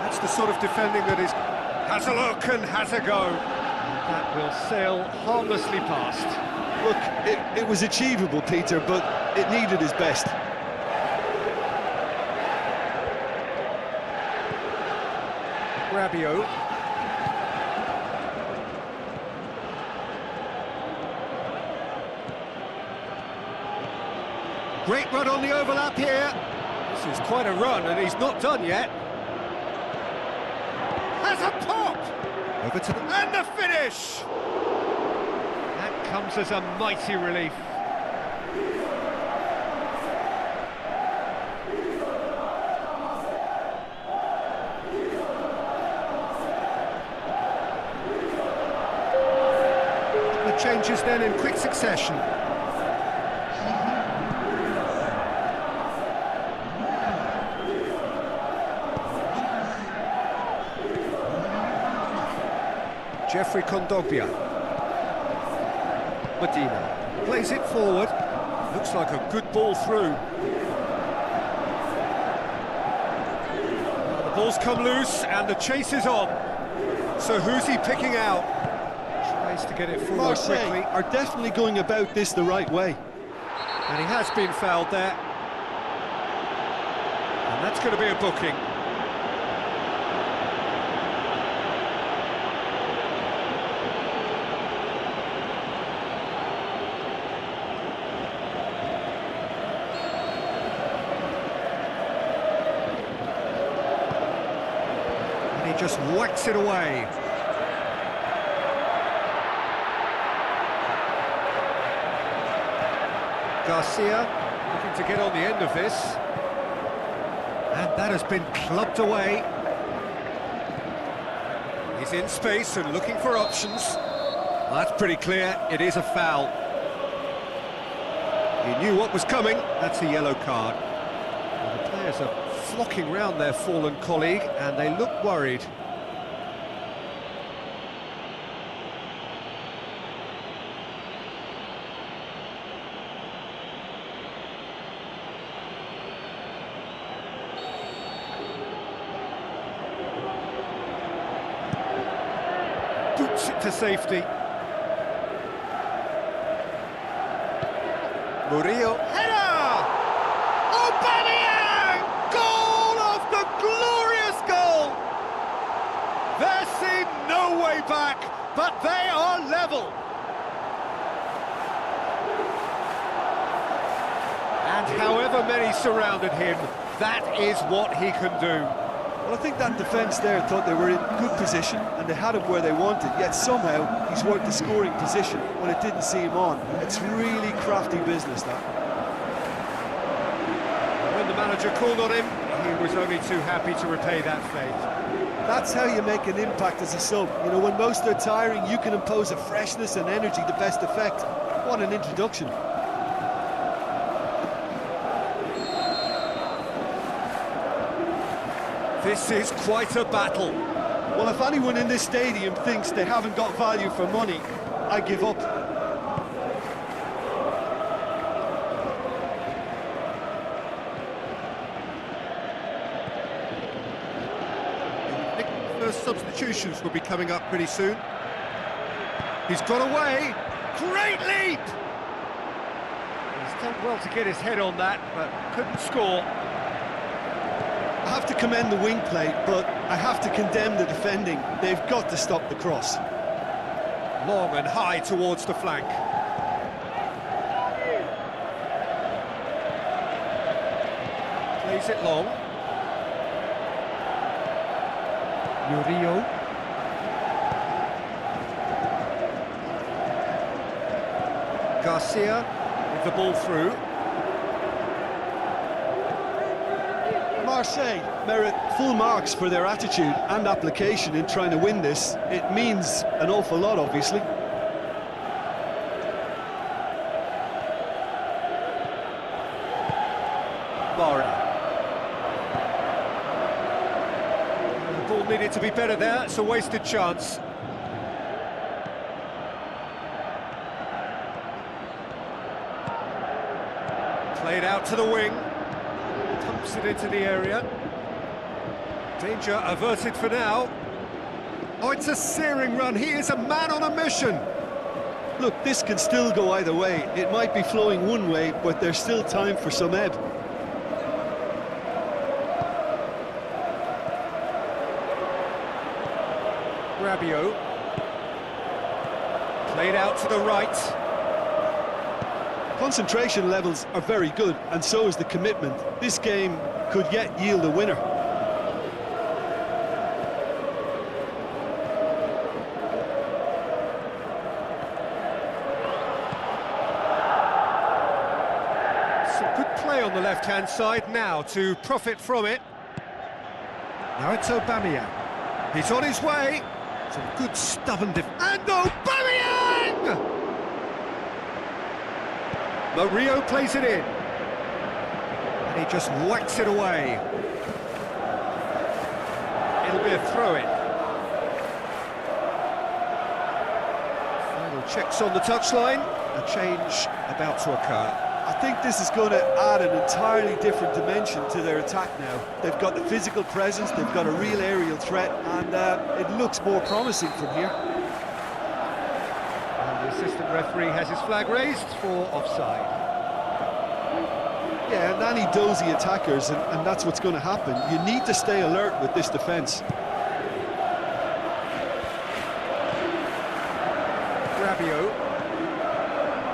That's the sort of defending that has a look and has a go. That will sail harmlessly past. Look, it was achievable, Peter, but it needed his best. Rabiot. Great run on the overlap here. This is quite a run, and he's not done yet. Has a pop! Over to the... And the finish! That comes as a mighty relief. The changes then in quick succession. Jeffrey Kondogbia. Medina plays it forward. Looks like a good ball through. The ball's come loose and the chase is on. So who's he picking out? Tries to get it forward Marseille quickly. are definitely going about this the right way. And he has been fouled there. And that's going to be a booking. Just whacks it away. Garcia looking to get on the end of this. And that has been clubbed away. He's in space and looking for options. Well, that's pretty clear, it is a foul. He knew what was coming, that's a yellow card. Well, the players are flocking round their fallen colleague and they look worried. Boots it to safety. Murillo. Header! Aubameyang! Goal of the glorious goal! There seemed no way back, but they are level. And however many surrounded him, that is what he can do. Well, I think that defence there thought they were in good position and they had him where they wanted, yet somehow he's worked the scoring position when it didn't see him on. It's really crafty business, that. When the manager called on him, he was only too happy to repay that faith. That's how you make an impact as a sub. You know, when most are tiring, you can impose a freshness and energy to best effect. What an introduction. This is quite a battle. Well, if anyone in this stadium thinks they haven't got value for money, I give up. First substitutions will be coming up pretty soon. He's got away. Great leap! He's done well to get his head on that, but couldn't score. I have to commend the wing play, but I have to condemn the defending. They've got to stop the cross. Long and high towards the flank. Plays it long. Murillo. Garcia with the ball through. Marseille merit full marks for their attitude and application in trying to win this. It means an awful lot, obviously. The ball needed to be better there, it's a wasted chance. Played out to the wing, dumps it into the area. Danger averted for now. Oh, it's a searing run, he is a man on a mission. Look, this can still go either way. It might be flowing one way, but there's still time for some ebb. Rabiot. Played out to the right. Concentration levels are very good, and so is the commitment. This game could yet yield a winner. Some good play on the left-hand side now to profit from it. Now it's Aubameyang. He's on his way. Some good stubborn and Aubameyang! Murillo plays it in. And he just whacks it away. It'll be a throw-in. Final checks on the touchline. A change about to occur. I think this is going to add an entirely different dimension to their attack now. They've got the physical presence, they've got a real aerial threat, and it looks more promising from here. And the assistant referee has his flag raised for offside. Yeah, and any dozy attackers, and that's what's going to happen. You need to stay alert with this defence. Rabiot.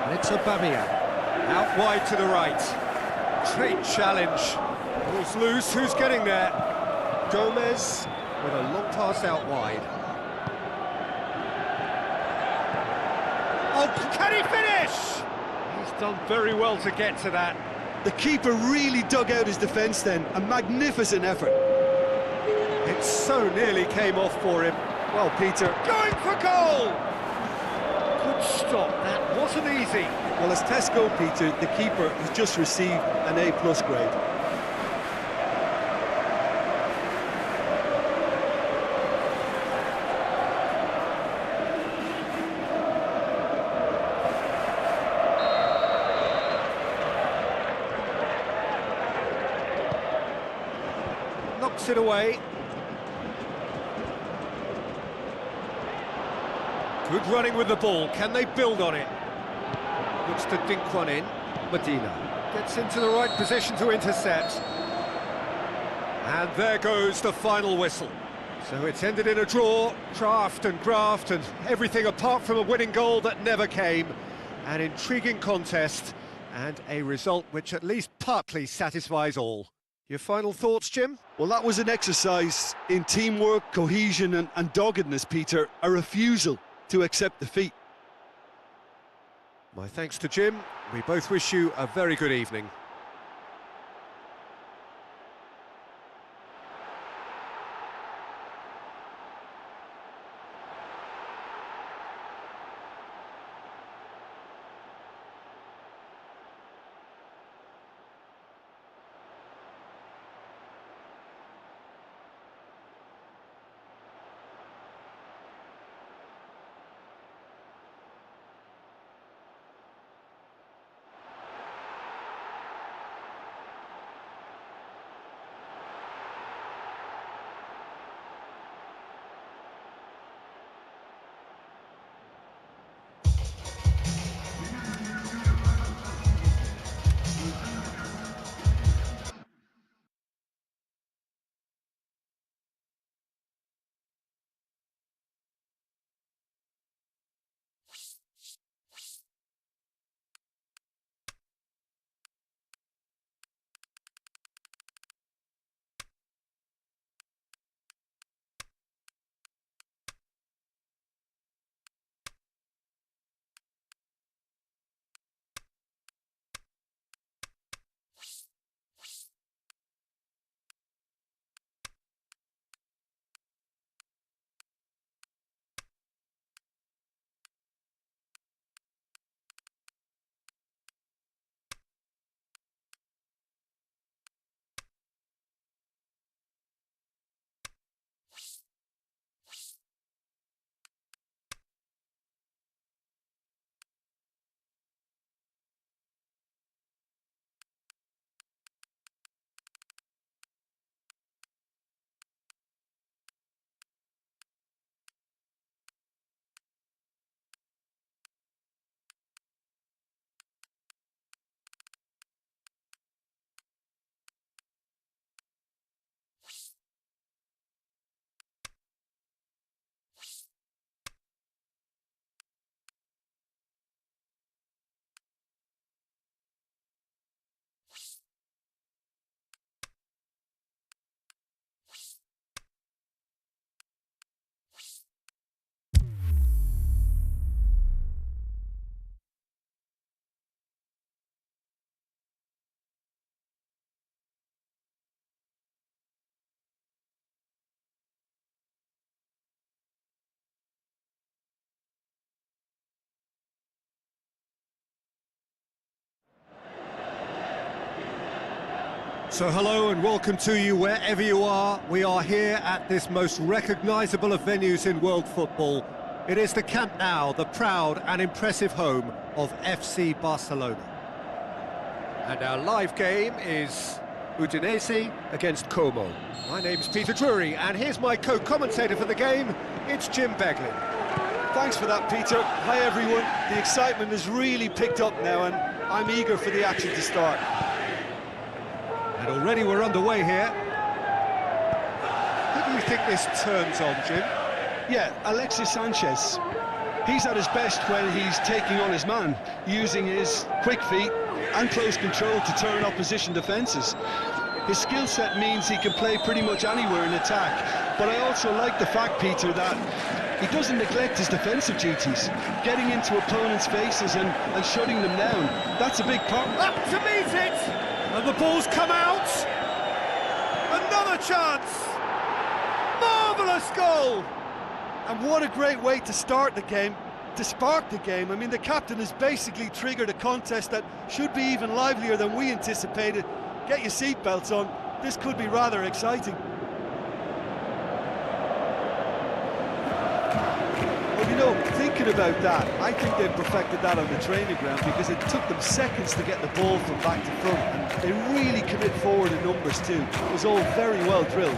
And it's Aubameyang. Out wide to the right. Great challenge. Ball's loose, who's getting there? Gomez with a long pass out wide. Oh, can he finish? He's done very well to get to that. The keeper really dug out his defence then. A magnificent effort. It so nearly came off for him. Well, Peter, Going for goal! Good stop, that wasn't easy. well, as tests go, Peter, the keeper has just received an A+ grade. Knocks it away. Good running with the ball, can they build on it? Looks to dink one in. Medina gets into the right position to intercept. And there goes the final whistle. So it's ended in a draw, craft and graft and everything apart from a winning goal that never came. An intriguing contest and a result which at least partly satisfies all. Your final thoughts, Jim? Well, that was an exercise in teamwork, cohesion and doggedness, Peter. A refusal to accept defeat. My thanks to Jim. We both wish you a very good evening. So hello and welcome to you wherever you are. We are here at this most recognisable of venues in world football. It is the Camp Nou, the proud and impressive home of FC Barcelona. And our live game is Udinese against Como. My name's Peter Drury, and here's my co-commentator for the game, it's Jim Beglin. Thanks for that, Peter. Hi, everyone. The excitement has really picked up now, and I'm eager for the action to start. And already we're underway here. Who do you think this turns on, Jim? Yeah, Alexis Sanchez. He's at his best when he's taking on his man, using his quick feet and close control to turn opposition defences. His skill set means he can play pretty much anywhere in attack, but I also like the fact, Peter, that he doesn't neglect his defensive duties, getting into opponents' faces and shutting them down. That's a big part. Up to meet it! And the ball's come out! Another chance! Marvellous goal! And what a great way to start the game, to spark the game. I mean, the captain has basically triggered a contest that should be even livelier than we anticipated. Get your seatbelts on, this could be rather exciting. Well, you know, thinking about that, I think they've perfected that on the training ground because it took them seconds to get the ball from back to front, and they really commit forward in numbers too. It was all very well drilled.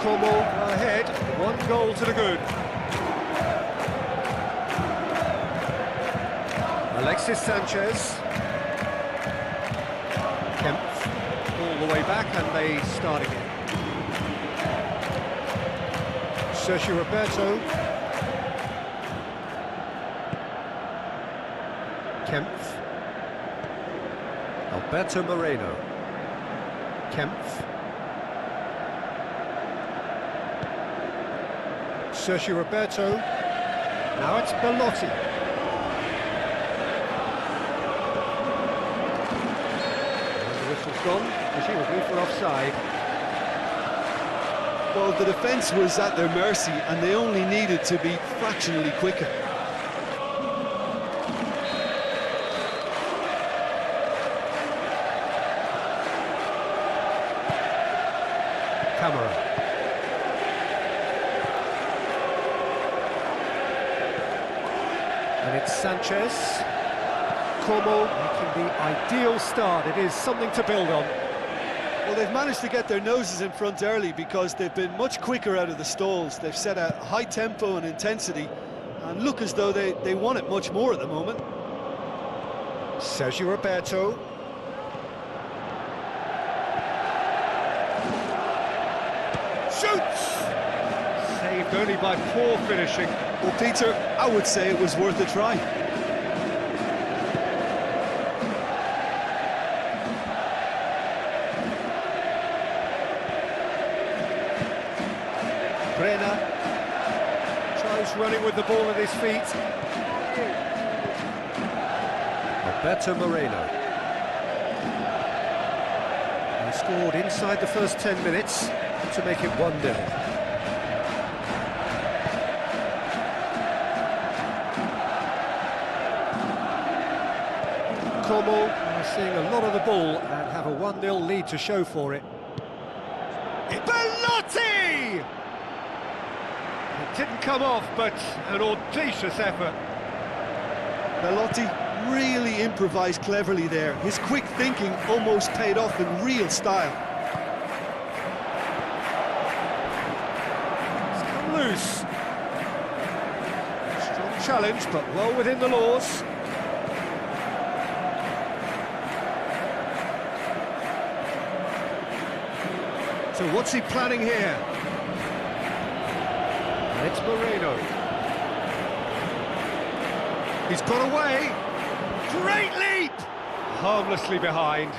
Como ahead, 1 goal to the good. Alexis Sanchez. Kempf all the way back, and they start again. Sergio Roberto. Kempf. Alberto Moreno. Kempf. Sergio Roberto, now it's Belotti. And the whistle's gone, presumably for offside. Well, the defence was at their mercy and they only needed to be fractionally quicker. Camera. And it's Sanchez. Como making the ideal start. It is something to build on. Well, they've managed to get their noses in front early because they've been much quicker out of the stalls. They've set a high tempo and intensity and look as though they want it much more at the moment. Sergio Roberto. Shoots! Saved only by poor finishing. Well, Peter, I would say it was worth a try. Brenner tries running with the ball at his feet. Alberto Moreno. He scored inside the first 10 minutes to make it 1-0. Como are seeing a lot of the ball and have a 1-0 lead to show for it. Belotti! It didn't come off, but an audacious effort. Belotti really improvised cleverly there. His quick thinking almost paid off in real style. It's come loose. Strong challenge, but well within the laws. So what's he planning here? And it's Moreno. He's got away. Great leap! Harmlessly behind.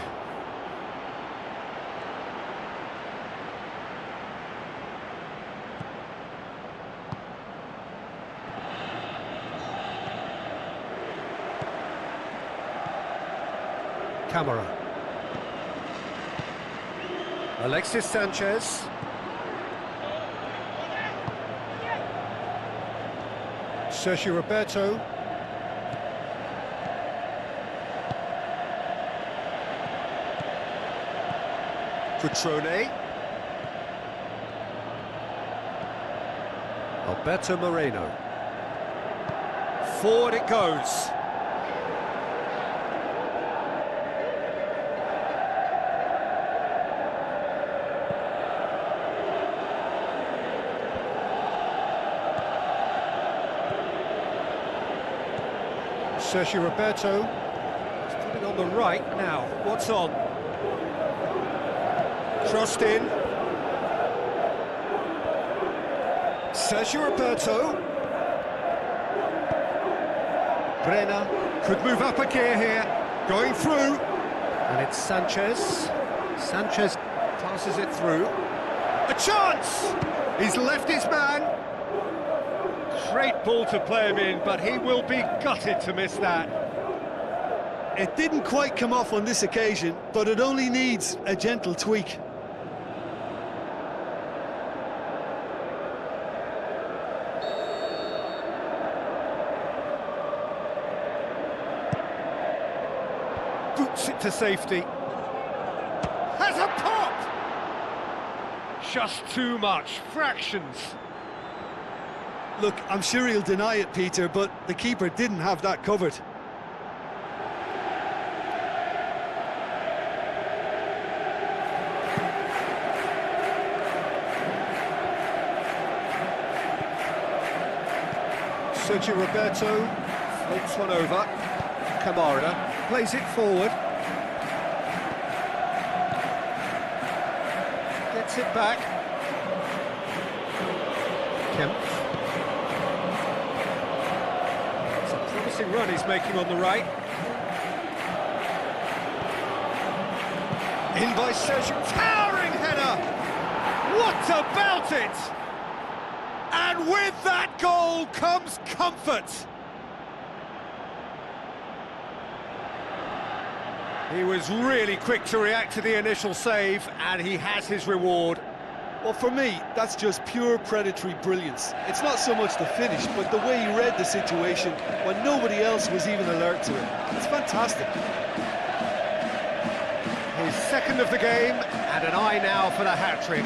Camera. Alexis Sanchez. Sergio Roberto. Cutrone. Alberto Moreno. Forward it goes. Sergio Roberto. He's put it on the right now. What's on? Crossed in. Sergio Roberto. Brenner could move up a gear here. Going through. And it's Sanchez. Sanchez passes it through. A chance! He's left his man. Great ball to play him in, but he will be gutted to miss that. It didn't quite come off on this occasion, but it only needs a gentle tweak. Boots it to safety. Has a pop! Just too much, fractions. Look, I'm sure he'll deny it, Peter, but the keeper didn't have that covered. Sergio Roberto floats one over. Camara plays it forward. Gets it back. Kemp. It's a promising run he's making on the right. In by Sergio. Towering header! What about it? And with that goal comes comfort. He was really quick to react to the initial save, and he has his reward. Well, for me, that's just pure predatory brilliance. It's not so much the finish, but the way he read the situation when nobody else was even alert to it. It's fantastic. His second of the game, and an eye now for the hat-trick.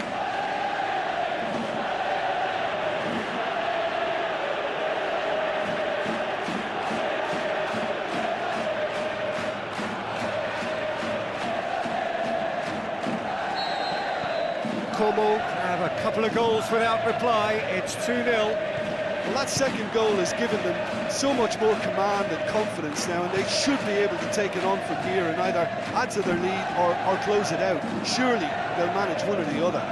Como have a couple of goals without reply. It's 2-0. Well, that second goal has given them so much more command and confidence now, and they should be able to take it on from here and either add to their lead or close it out. Surely they'll manage one or the other.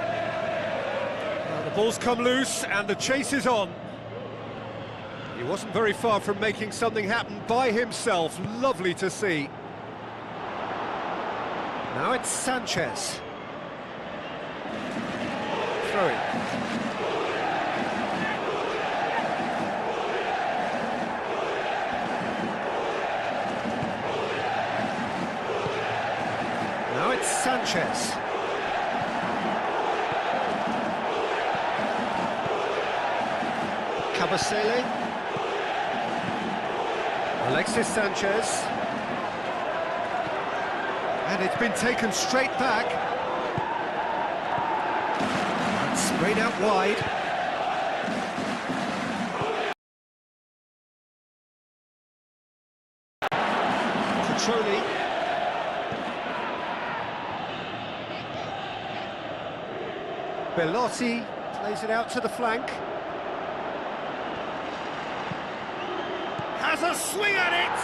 Well, the ball's come loose and the chase is on. He wasn't very far from making something happen by himself. Lovely to see. Now it's Sanchez. Throw it. Now it's Sanchez. Cabasele. Alexis Sanchez. And it's been taken straight back. And sprayed out wide. Cutrone. Belotti plays it out to the flank. Has a swing at it!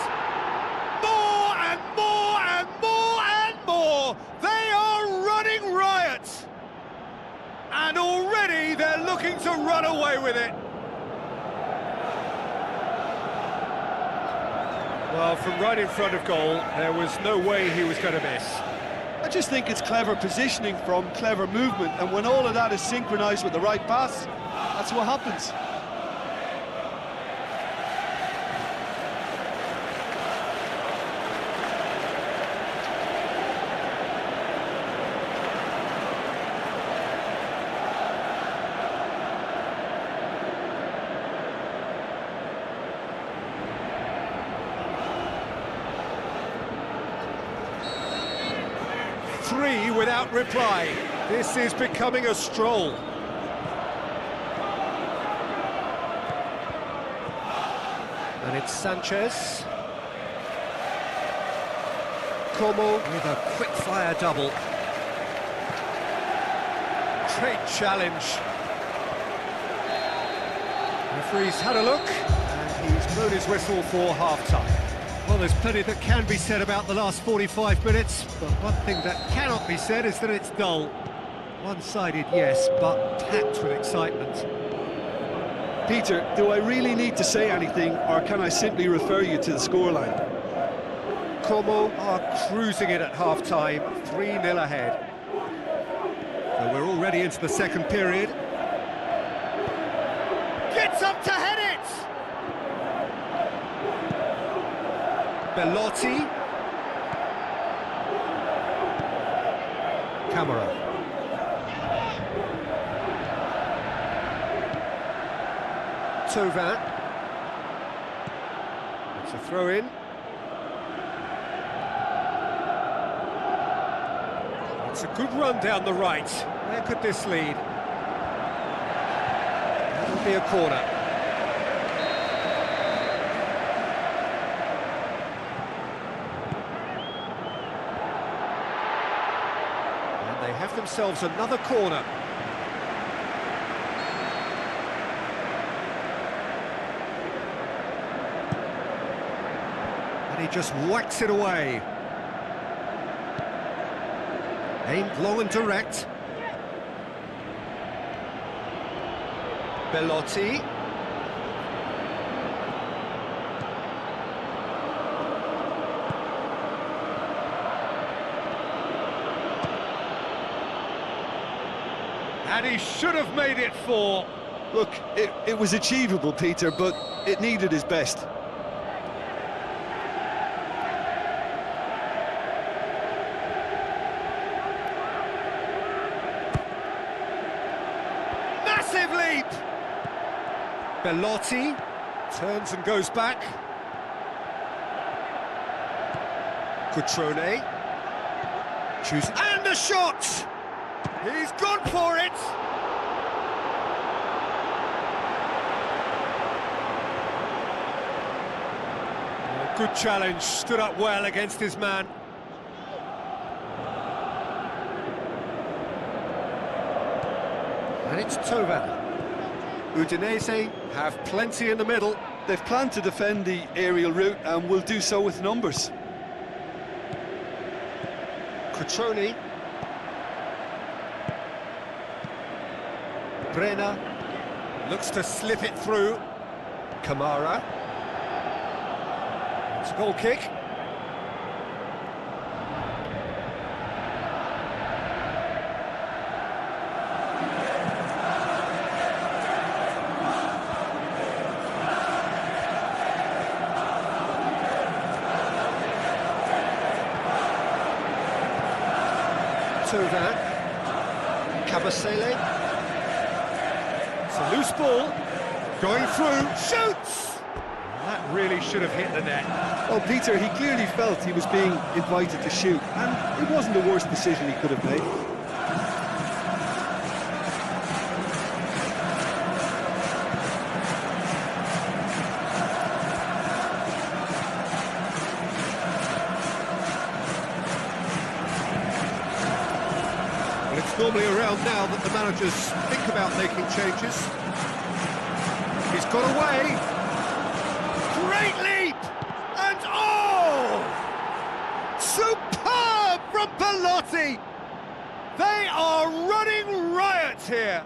More and more and more and more! They are running riot! And already they're looking to run away with it. Well, from right in front of goal, there was no way he was going to miss. I just think it's clever positioning from clever movement, and when all of that is synchronised with the right pass, that's what happens. be without reply. This is becoming a stroll. And it's Sanchez. Como with a quick-fire double. Great challenge. Referee's had a look, and he's blown his whistle for half-time. Well, there's plenty that can be said about the last 45 minutes, but one thing that cannot be said is that it's dull. One-sided, yes, but packed with excitement. Peter, do I really need to say anything, or can I simply refer you to the scoreline? Como are cruising it at half-time, 3-0 ahead. So we're already into the second period. Gets up to head it! Belotti. Camera. Tovan. It's a throw-in. It's a good run down the right. Where could this lead? That'll be a corner. And they have themselves another corner. And he just whacks it away. Aimed long and direct. Belotti. And he should have made it 4. Look, it was achievable, Peter, but it needed his best. Massive leap! Belotti turns and goes back. Cutrone. And the shot! He's gone for it! Oh, good challenge, stood up well against his man. And it's Tovan. Udinese have plenty in the middle. They've planned to defend the aerial route and will do so with numbers. Cutrone. Brenner looks to slip it through. Kamara. It's a goal kick. Tovan. Cabasele. It's a loose ball, going through, shoots! That really should have hit the net. Oh, Peter, he clearly felt he was being invited to shoot, and it wasn't the worst decision he could have made. Well, it's normally around now that the managers think about making changes. He's got away. Great leap! And oh! Superb from Belotti! They are running riot here.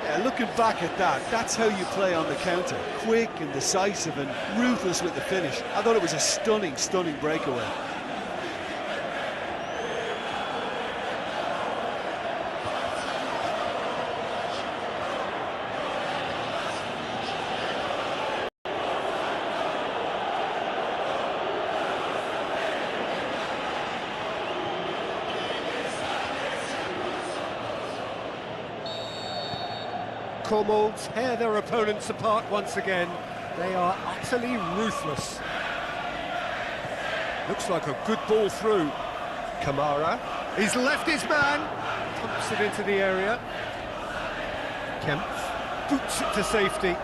Yeah, looking back at that, that's how you play on the counter. Quick and decisive and ruthless with the finish. I thought it was a stunning, stunning breakaway. Como tear their opponents apart once again. They are utterly ruthless. Looks like a good ball through. Kamara. He's left his man. Pumps it into the area. Kemp boots it to safety.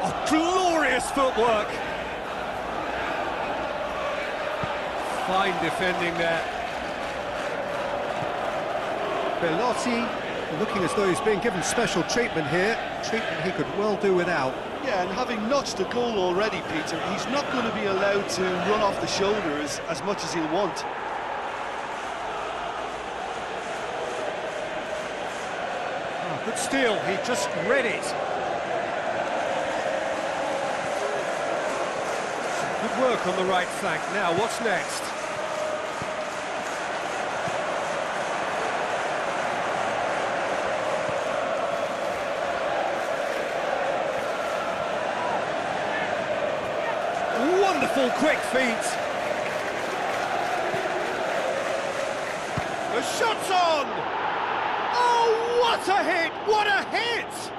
Oh, glorious footwork. Fine defending there. Belotti looking as though he's being given special treatment here. Treatment he could well do without. Yeah, and having notched the goal already, Peter, he's not going to be allowed to run off the shoulder as much as he'll want. Oh, good steal, he just read it. Good work on the right flank. Now, what's next? Wonderful quick feet. The shot's on! Oh, what a hit! What a hit!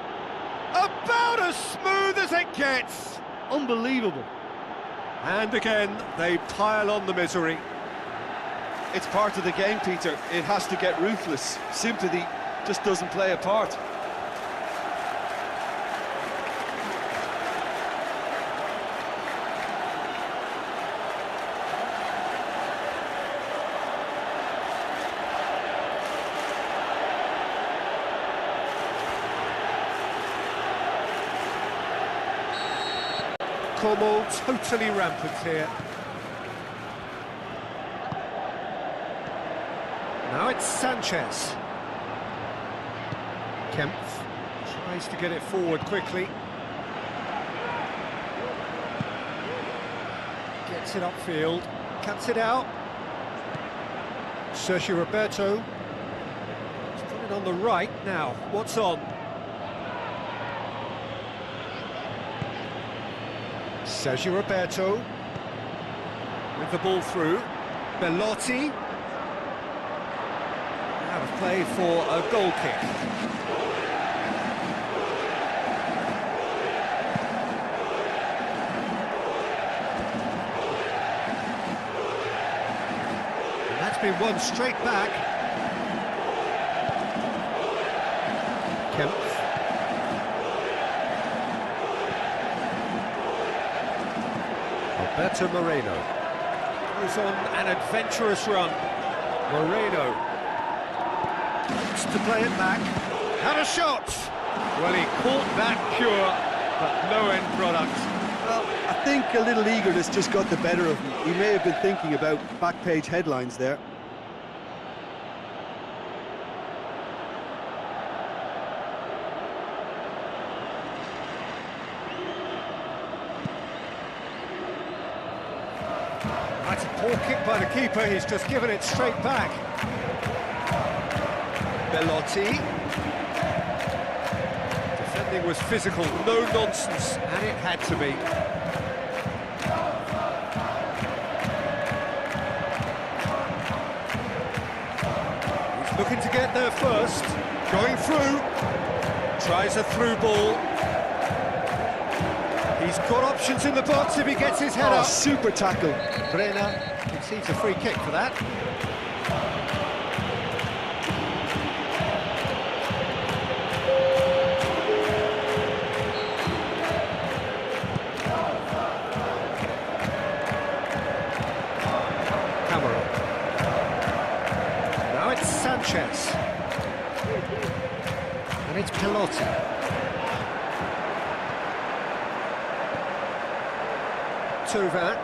About as smooth as it gets. Unbelievable. And again, they pile on the misery. It's part of the game, Peter. It has to get ruthless. Sympathy just doesn't play a part. Como totally rampant here. Now it's Sanchez. Kemp tries to get it forward quickly. Gets it upfield, cuts it out. Sergio Roberto. He's put it on the right now. What's on? Sergio Roberto with the ball through. Belotti. Out of play for a goal kick. And that's been won straight back. Kemp. Alberto Moreno goes on an adventurous run. Moreno wants to play it back. Had a shot! Well, he caught that pure, but no end product. Well, I think a little eagerness just got the better of him. He may have been thinking about back-page headlines there. That's a poor kick by the keeper, he's just given it straight back. Belotti. Defending was physical, no nonsense, and it had to be. He's looking to get there first, going through, tries a through ball. He's got options in the box if he gets his head up. Super tackle. Brenner concedes a free kick for that. Cameron. Now it's Sanchez. And it's Belotti. Tovan.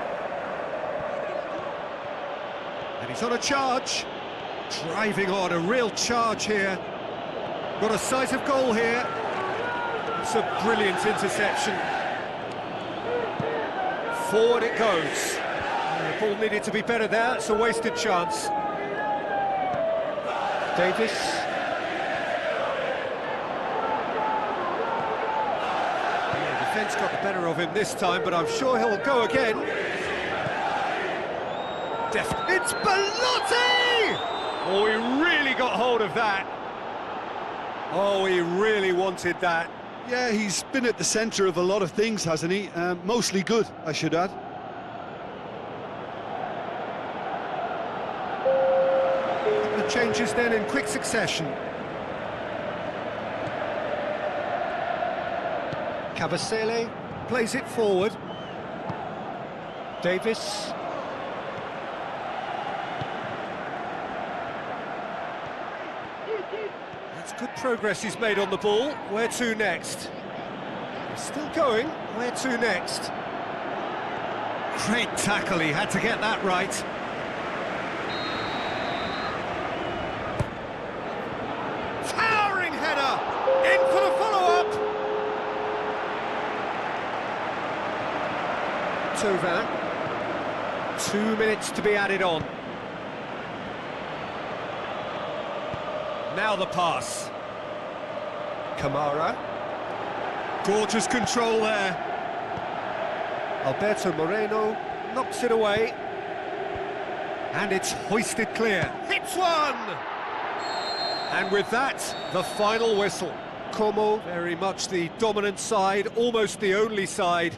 And he's on a charge. Driving on, a real charge here. Got a sight of goal here. It's a brilliant interception. Forward it goes. The ball needed to be better there, it's a wasted chance. Davis. Defence got the better of him this time, but I'm sure he'll go again. It's Belotti! Oh, he really got hold of that. Oh, he really wanted that. Yeah, he's been at the centre of a lot of things, hasn't he? Mostly good, I should add. succession. Cavasele plays it forward. Davis. That's good progress he's made on the ball. Where to next? He's still going. Where to next? Great tackle, he had to get that right. Towering header! In for the follow-up! Tauvin. 2 minutes to be added on. Now the pass. Kamara. Gorgeous control there. Alberto Moreno knocks it away. And it's hoisted clear. Hits one! And with that, the final whistle. Como, very much the dominant side, almost the only side.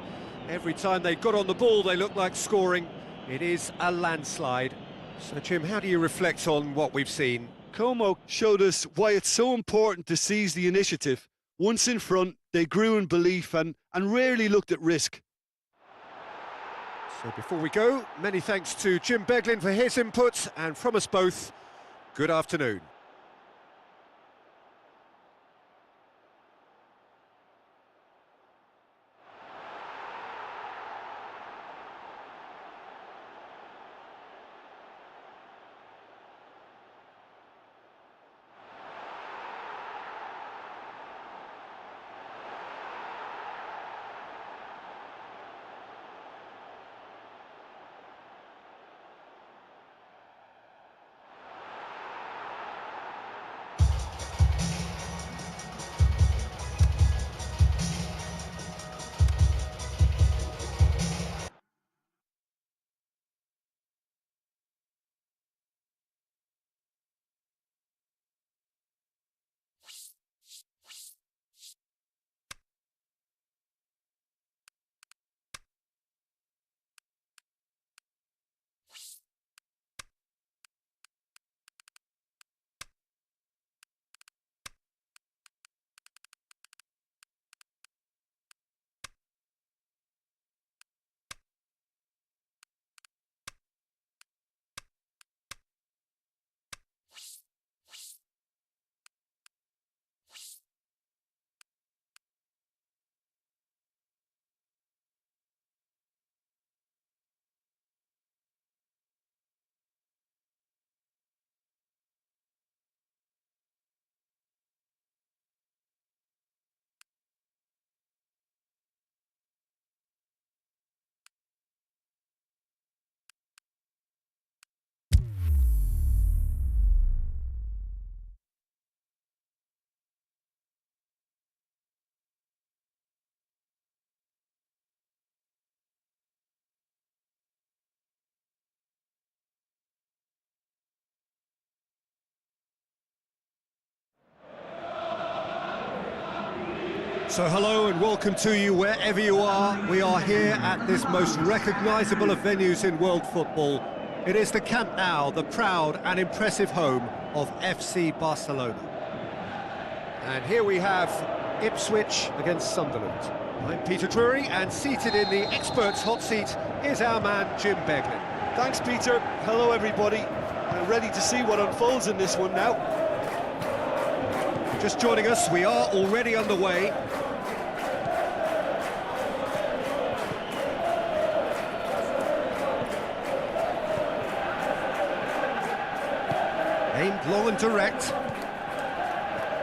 Every time they got on the ball, they looked like scoring. It is a landslide. So, Jim, how do you reflect on what we've seen? Como showed us why it's so important to seize the initiative. Once in front, they grew in belief and rarely looked at risk. So before we go, many thanks to Jim Beglin for his input, and from us both, good afternoon. So hello and welcome to you wherever you are. We are here at this most recognisable of venues in world football. It is the Camp Nou, the proud and impressive home of FC Barcelona. And here we have Ipswich against Sunderland. I'm Peter Drury, and seated in the experts' hot seat is our man Jim Beglin. Thanks, Peter. Hello, everybody. I'm ready to see what unfolds in this one now. Just joining us, we are already underway. Aimed long and direct.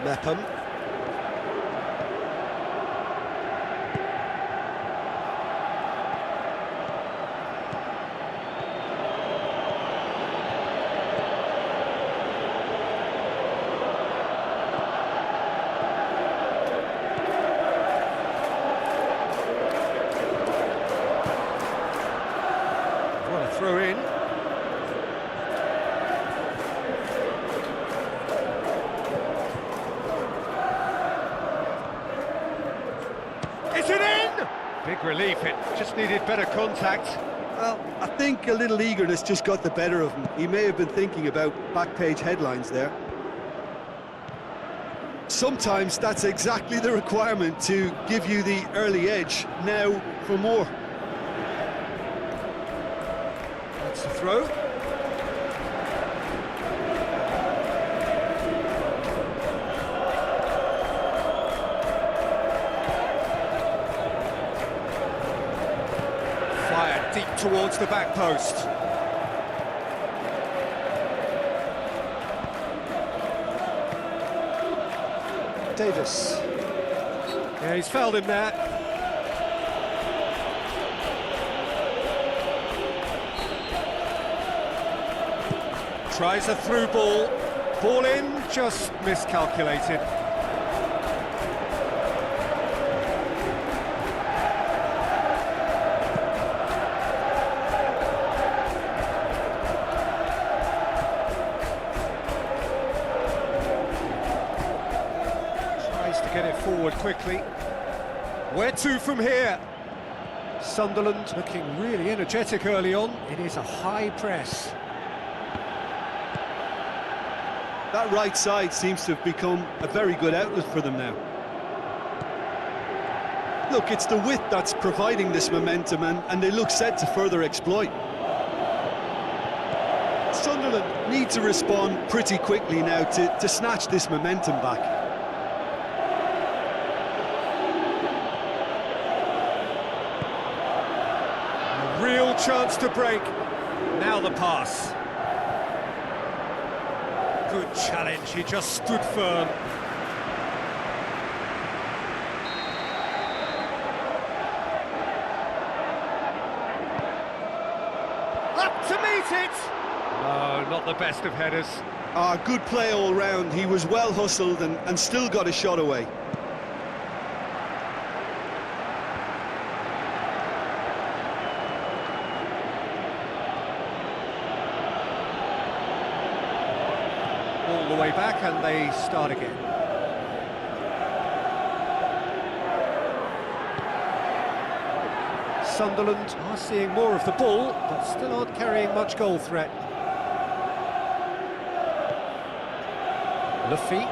Mepham. What a throw in. Is it in? Big relief, it just needed better contact. Well, I think a little eagerness just got the better of him. He may have been thinking about back page headlines there. sometimes that's exactly the requirement to give you the early edge. Now for more. That's the throw. Fired deep towards the back post. Davis. Yeah, he's fouled him there. Tries a through ball. Ball in, just miscalculated. To get it forward quickly. Where to from here? Sunderland looking really energetic early on. It is a high press. That right side seems to have become a very good outlet for them now. Look, it's the width that's providing this momentum, and they look set to further exploit. Sunderland need to respond pretty quickly now to snatch this momentum back. Real chance to break. Now the pass. Good challenge, he just stood firm. Up to meet it! No, not the best of headers. Good play all round. He was well hustled and still got a shot away. All the way back and they start again. Sunderland are seeing more of the ball, but still aren't carrying much goal threat. Luffy.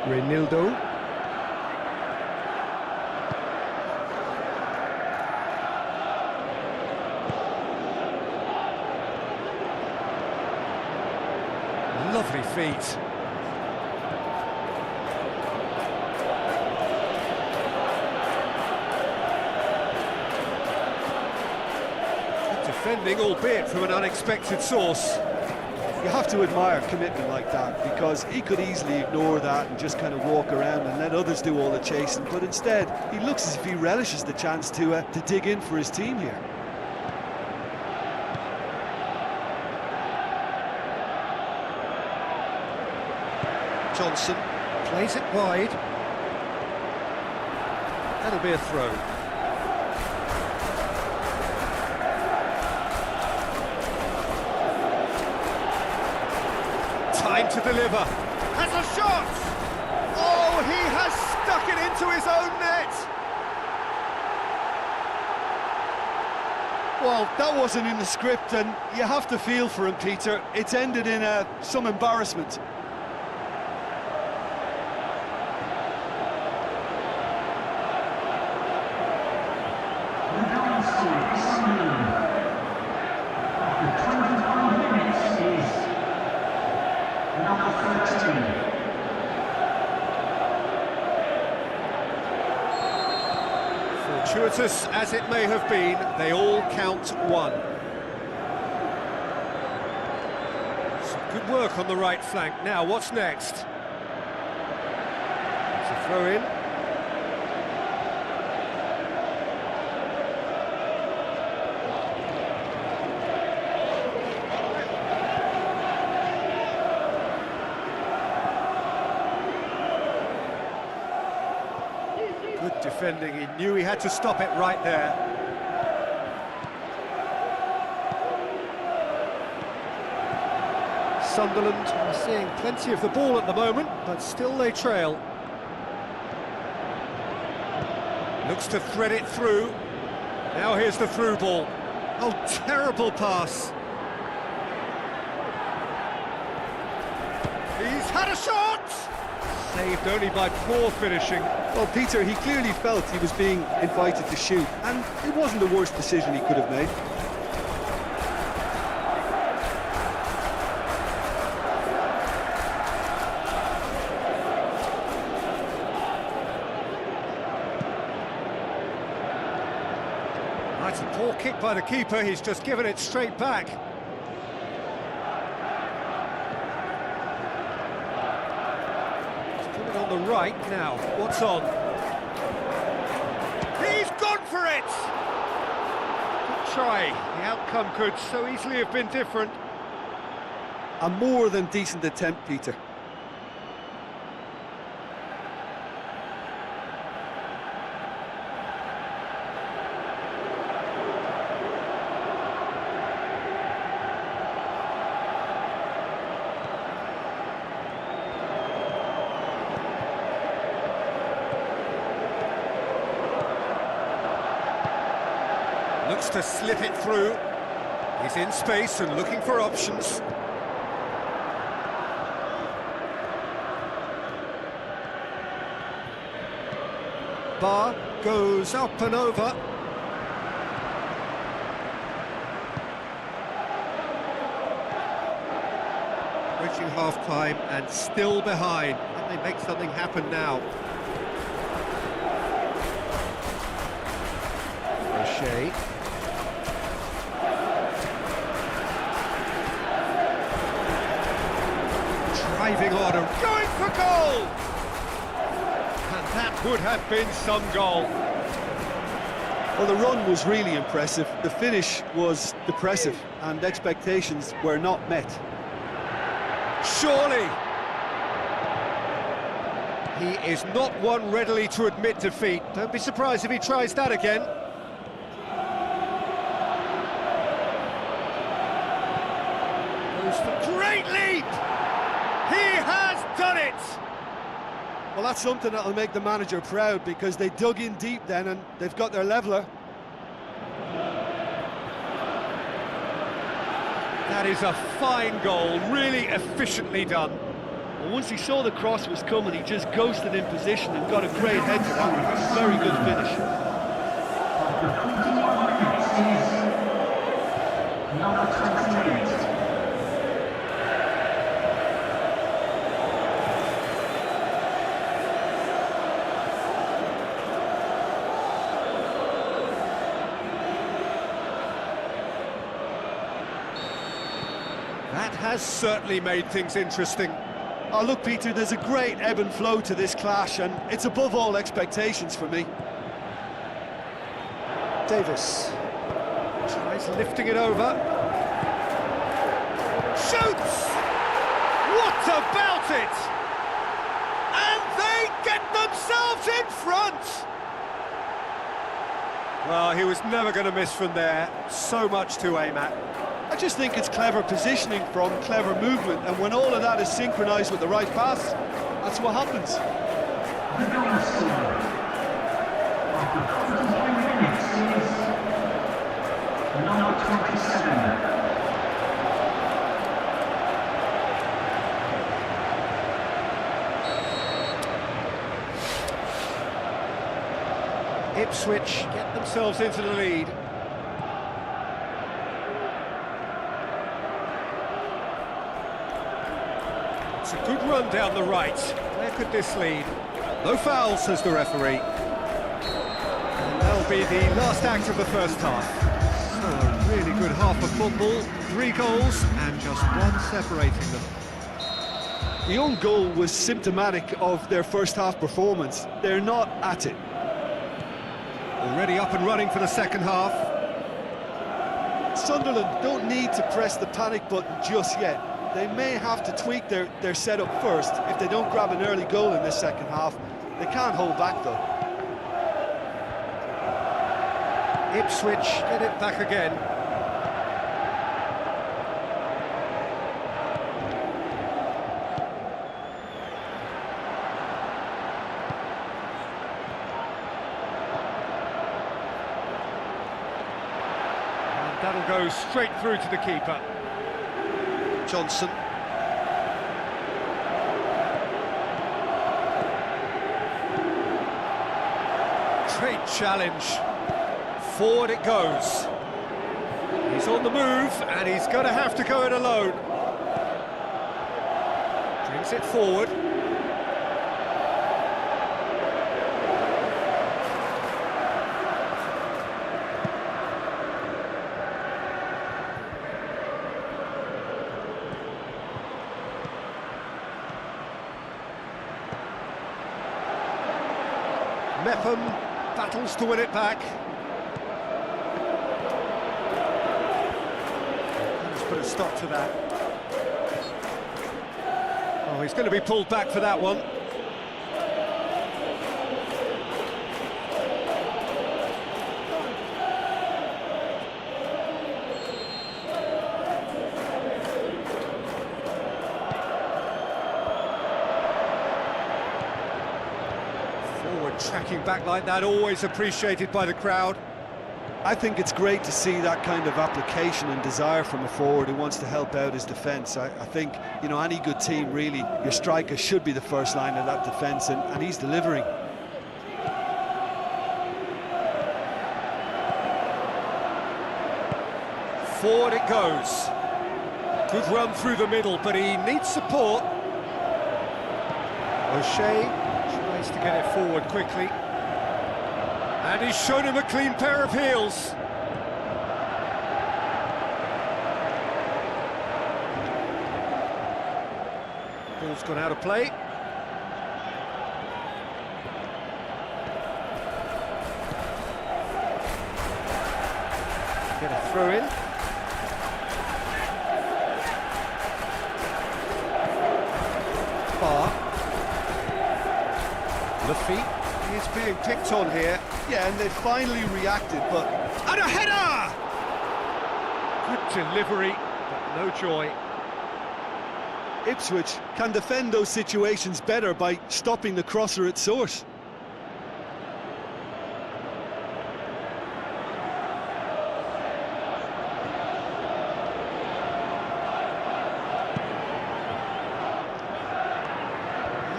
Reinildo. Lovely feet. Good defending, albeit from an unexpected source. You have to admire commitment like that, because he could easily ignore that and just kind of walk around and let others do all the chasing, but instead he looks as if he relishes the chance to dig in for his team here. Johnson plays it wide. That'll be a throw. Time to deliver. Has a shot! Oh, he has stuck it into his own net! Well, that wasn't in the script, and you have to feel for him, Peter. It's ended in some embarrassment. Fortuitous as it may have been, they all count one. Some good work on the right flank. Now, what's next? It's a throw-in. Good defending, he knew he had to stop it right there. Sunderland are seeing plenty of the ball at the moment, but still they trail. Looks to thread it through. Now here's the through ball. Oh, terrible pass. He's had a shot! Saved only by poor finishing. Well, Peter, he clearly felt he was being invited to shoot, and it wasn't the worst decision he could have made. That's a poor kick by the keeper, he's just given it straight back. He's put it on the right now, what's on? He's gone for it! Good try, the outcome could so easily have been different. A more than decent attempt, Peter. Looks to slip it through. He's in space and looking for options. Bar goes up and over. Reaching half-time and still behind. Can they make something happen now? O'Shea. Driving on and going for goal! And that would have been some goal. Well, the run was really impressive. The finish was depressive, and expectations were not met. Surely! He is not one readily to admit defeat. Don't be surprised if he tries that again. Goes for great lead! He has done it! Well, that's something that'll make the manager proud, because they dug in deep then and they've got their leveller. That is a fine goal, really efficiently done. Well, once he saw the cross was coming, he just ghosted in position and got a great head to that. Very good finish. Number 28. That has certainly made things interesting. Oh, look, Peter, there's a great ebb and flow to this clash, and it's above all expectations for me. Davis. Tries lifting it over. Shoots! What about it? And they get themselves in front! Well, he was never going to miss from there. So much to aim at. I just think it's clever positioning from clever movement, and when all of that is synchronised with the right pass, that's what happens. The goal scorer after 49 minutes is number 27. Ipswich get themselves into the lead. It's a good run down the right. Where could this lead? No foul, says the referee. And that'll be the last act of the first half. So, a really good half of football. 3 goals and just one separating them. The own goal was symptomatic of their first half performance. They're not at it. Already up and running for the second half. Sunderland don't need to press the panic button just yet. They may have to tweak their setup first. If they don't grab an early goal in this second half, they can't hold back though. Ipswich get it back again. And that'll go straight through to the keeper. Johnson. Great challenge. Forward it goes. He's on the move, and he's going to have to go it alone. Brings it forward. Mepham battles to win it back. Let's put a stop to that. Oh, he's going to be pulled back for that one. Tracking back like that, always appreciated by the crowd. I think it's great to see that kind of application and desire from a forward who wants to help out his defence. I think, you know, any good team, really, your striker should be the first line of that defence, and he's delivering. Forward it goes. Good run through the middle, but he needs support. O'Shea tries to get it forward quickly, and he's shown him a clean pair of heels. Ball's gone out of play. Get a throw in. Far. Lafitte is being picked on here. Yeah, and they finally reacted, but... And a header! Good delivery, but no joy. Ipswich can defend those situations better by stopping the crosser at source.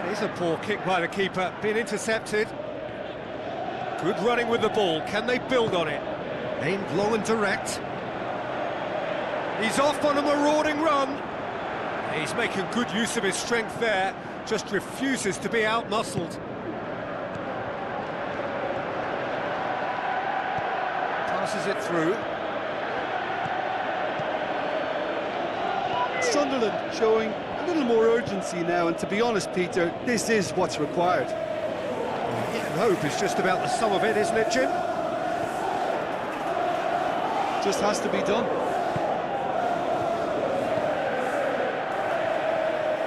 It's a poor kick by the keeper, been intercepted. Good running with the ball, can they build on it? Aimed long and direct. He's off on a marauding run. He's making good use of his strength there, just refuses to be outmuscled. Passes it through. Sunderland showing a little more urgency now, and to be honest, Peter, this is what's required. Yeah, and hope is just about the sum of it, isn't it, Jim? Just has to be done.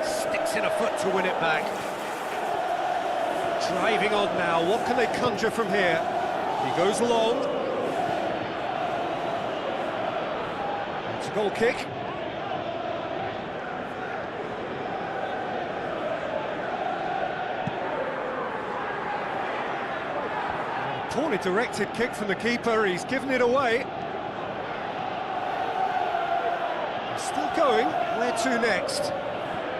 Sticks in a foot to win it back. Driving on now, what can they conjure from here? He goes long. It's a goal kick. Poorly directed kick from the keeper, he's given it away. He's still going, where to next?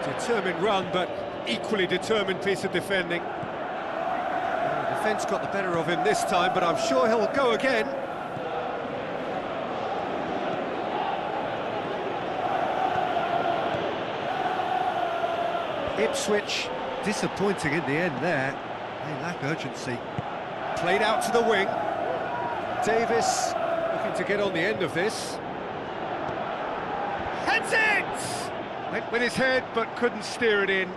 Determined run, but equally determined piece of defending. Well, the defence got the better of him this time, but I'm sure he'll go again. Ipswich disappointing in the end there. They lack urgency. Played out to the wing. Davis looking to get on the end of this. Heads it! Went with his head, but couldn't steer it in.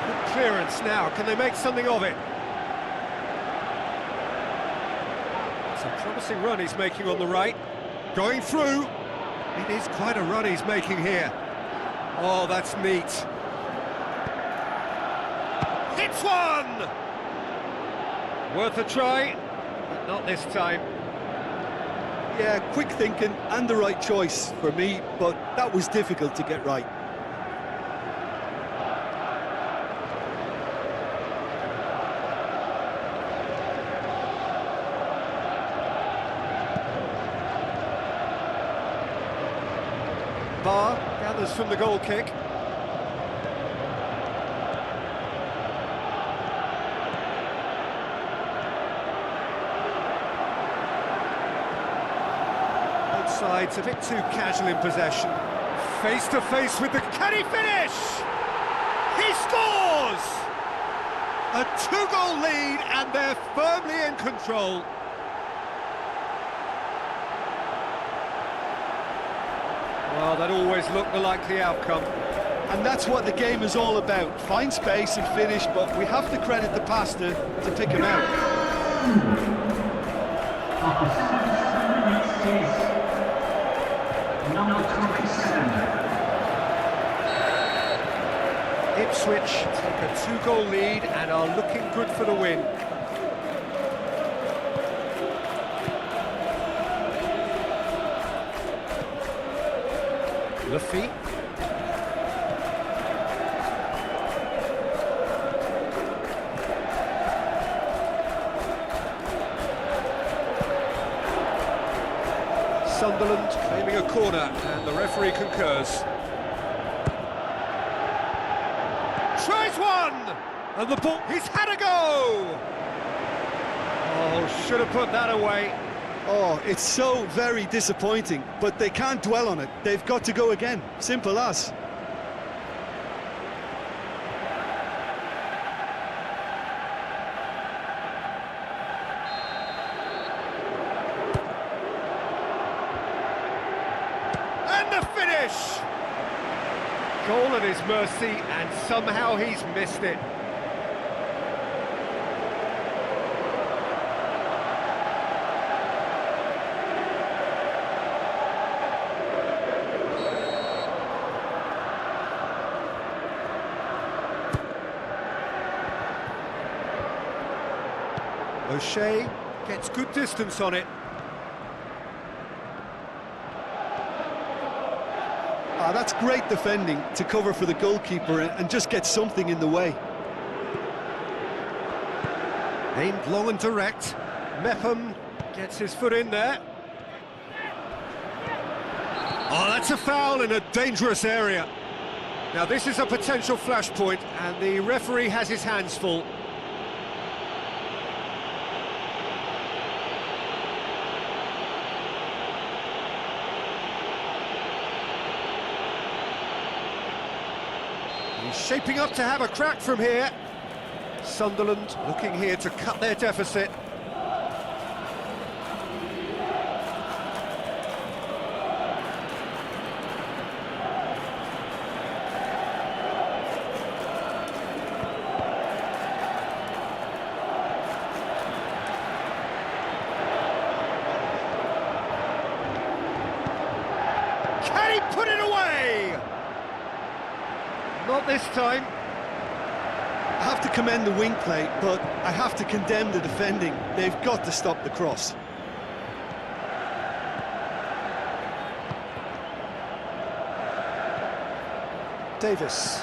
Good clearance now. Can they make something of it? It's a promising run he's making on the right. Going through. It is quite a run he's making here. Oh, that's neat. Hits one! Worth a try, but not this time. Yeah, quick thinking and the right choice for me, but that was difficult to get right. bar, gathers from the goal kick. Both sides a bit too casual in possession. Face to face with the... Can he finish? He scores! A two-goal lead and they're firmly in control. Well, that always looked the likely outcome. And that's what the game is all about. Find space and finish, but we have to credit the passer to pick him out. After 77 minutes is number 27. Ipswich take a two-goal lead and are looking good for the win. Luffy. Sunderland claiming a corner and the referee concurs. Tries one! And the ball, he's had a go! Oh, should have put that away. Oh, it's so very disappointing, but they can't dwell on it. They've got to go again. Simple as. And the finish! Goal at his mercy, and somehow he's missed it. O'Shea gets good distance on it. That's great defending to cover for the goalkeeper and just get something in the way. Aimed long and direct. Mepham gets his foot in there. Oh, that's a foul in a dangerous area. Now this is a potential flashpoint and the referee has his hands full. He's shaping up to have a crack from here. Sunderland looking here to cut their deficit. Can he put it away? Not this time. I have to commend the wing play, but I have to condemn the defending. They've got to stop the cross. Davis.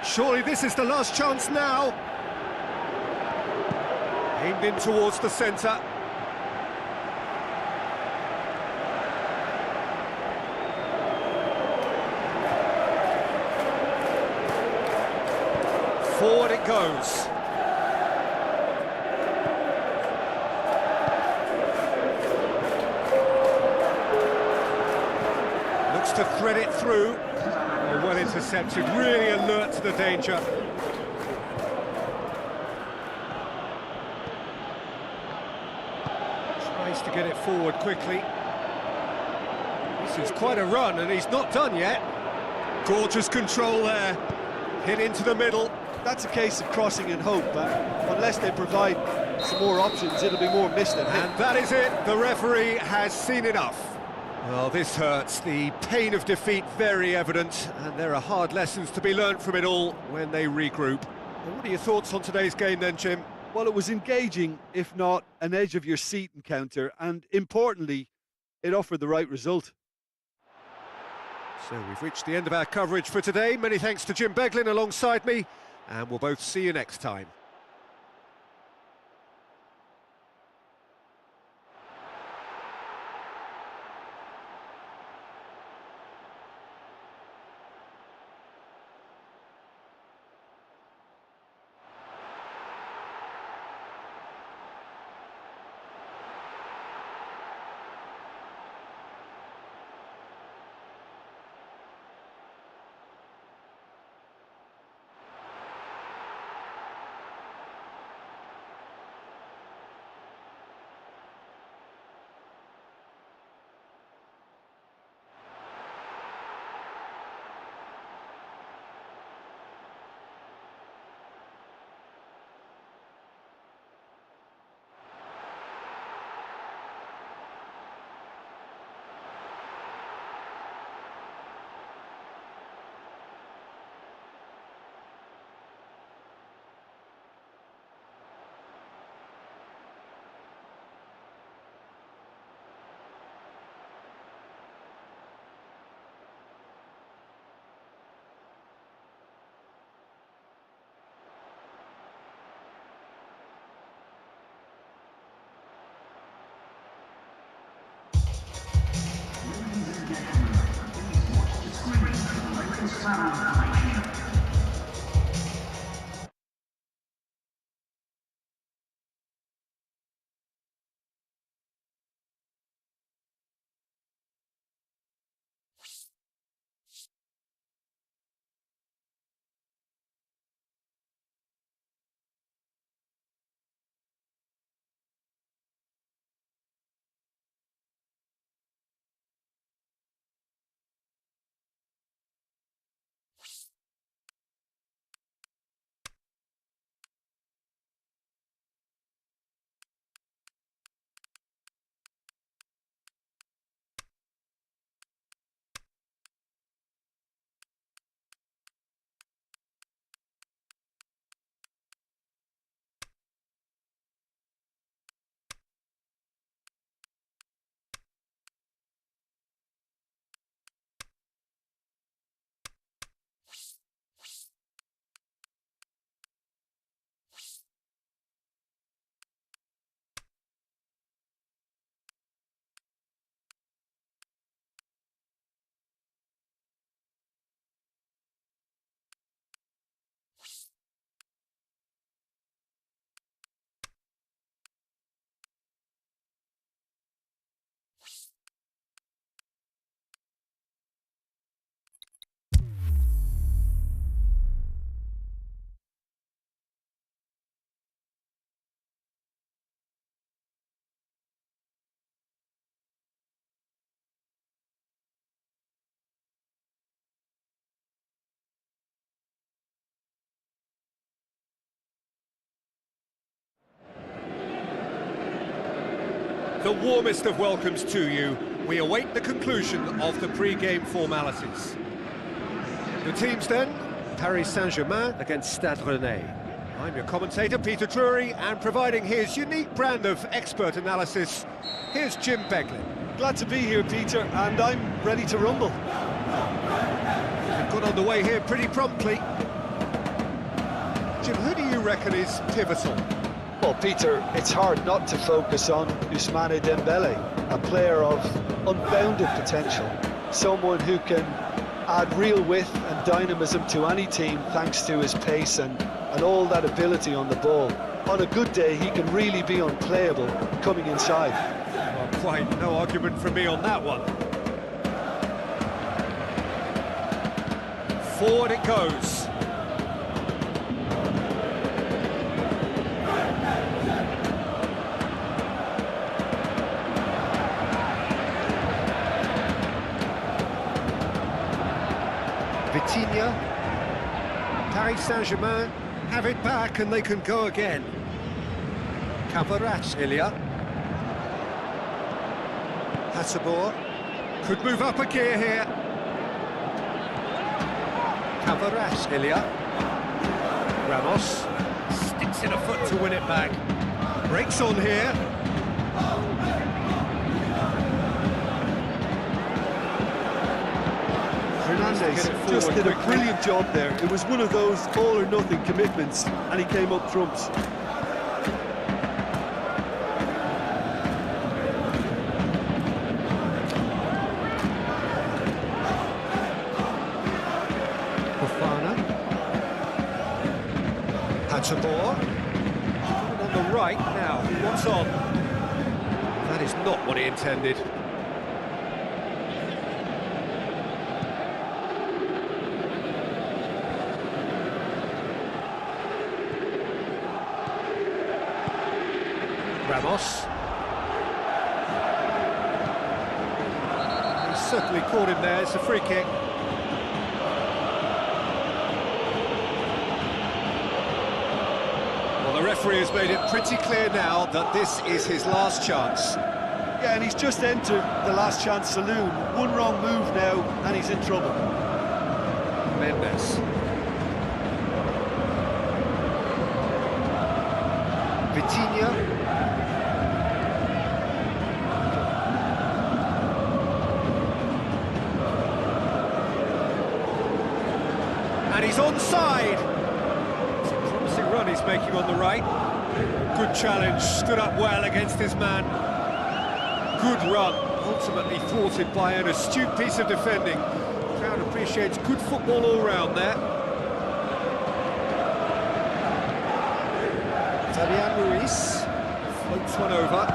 Surely this is the last chance now. Aimed in towards the centre. Forward it goes. Looks to thread it through. Oh, well intercepted, really alert to the danger. Tries to get it forward quickly. This is quite a run and he's not done yet. Gorgeous control there. Hit into the middle. That's a case of crossing in hope, but unless they provide some more options, it'll be more missed than hit. And that is it, the referee has seen enough. Well, this hurts, the pain of defeat very evident, and there are hard lessons to be learnt from it all when they regroup. And what are your thoughts on today's game then, Jim? Well, it was engaging, if not an edge-of-your-seat encounter, and importantly, it offered the right result. So we've reached the end of our coverage for today. Many thanks to Jim Beglin alongside me, and we'll both see you next time. celebration. The warmest of welcomes to you. We await the conclusion of the pre-game formalities. The teams then, Paris Saint-Germain against Stade Rennais. I'm your commentator, Peter Drury, and providing his unique brand of expert analysis, here's Jim Beglin. Glad to be here, Peter, and I'm ready to rumble. We've got underway here pretty promptly. Jim, who do you reckon is pivotal? Well, Peter, it's hard not to focus on Ousmane Dembele, a player of unbounded potential, someone who can add real width and dynamism to any team thanks to his pace and all that ability on the ball. On a good day, he can really be unplayable coming inside. Well, quite no argument from me on that one. Forward it goes. Vitinha, Paris Saint-Germain have it back and they can go again. Cavarache, Ilya. Hasabor could move up a gear here. Cavarache, Ilya. Ramos sticks in a foot to win it back. Breaks on here. Hernandez just did a brilliant job there. It was one of those all-or-nothing commitments, and he came up trumps. Fofana. Hasabor. On the right now. What's on? That is not what he intended. Ramos. He's certainly caught him there, it's a free kick. Well, the referee has made it pretty clear now that this is his last chance. Yeah, and he's just entered the last chance saloon. One wrong move now, and he's in trouble. Mendes. Vitinha. And he's onside. It's a promising run he's making on the right. Good challenge, stood up well against his man. Good run, ultimately thwarted by an astute piece of defending. Crowd appreciates good football all round there. Fabian Ruiz floats one over.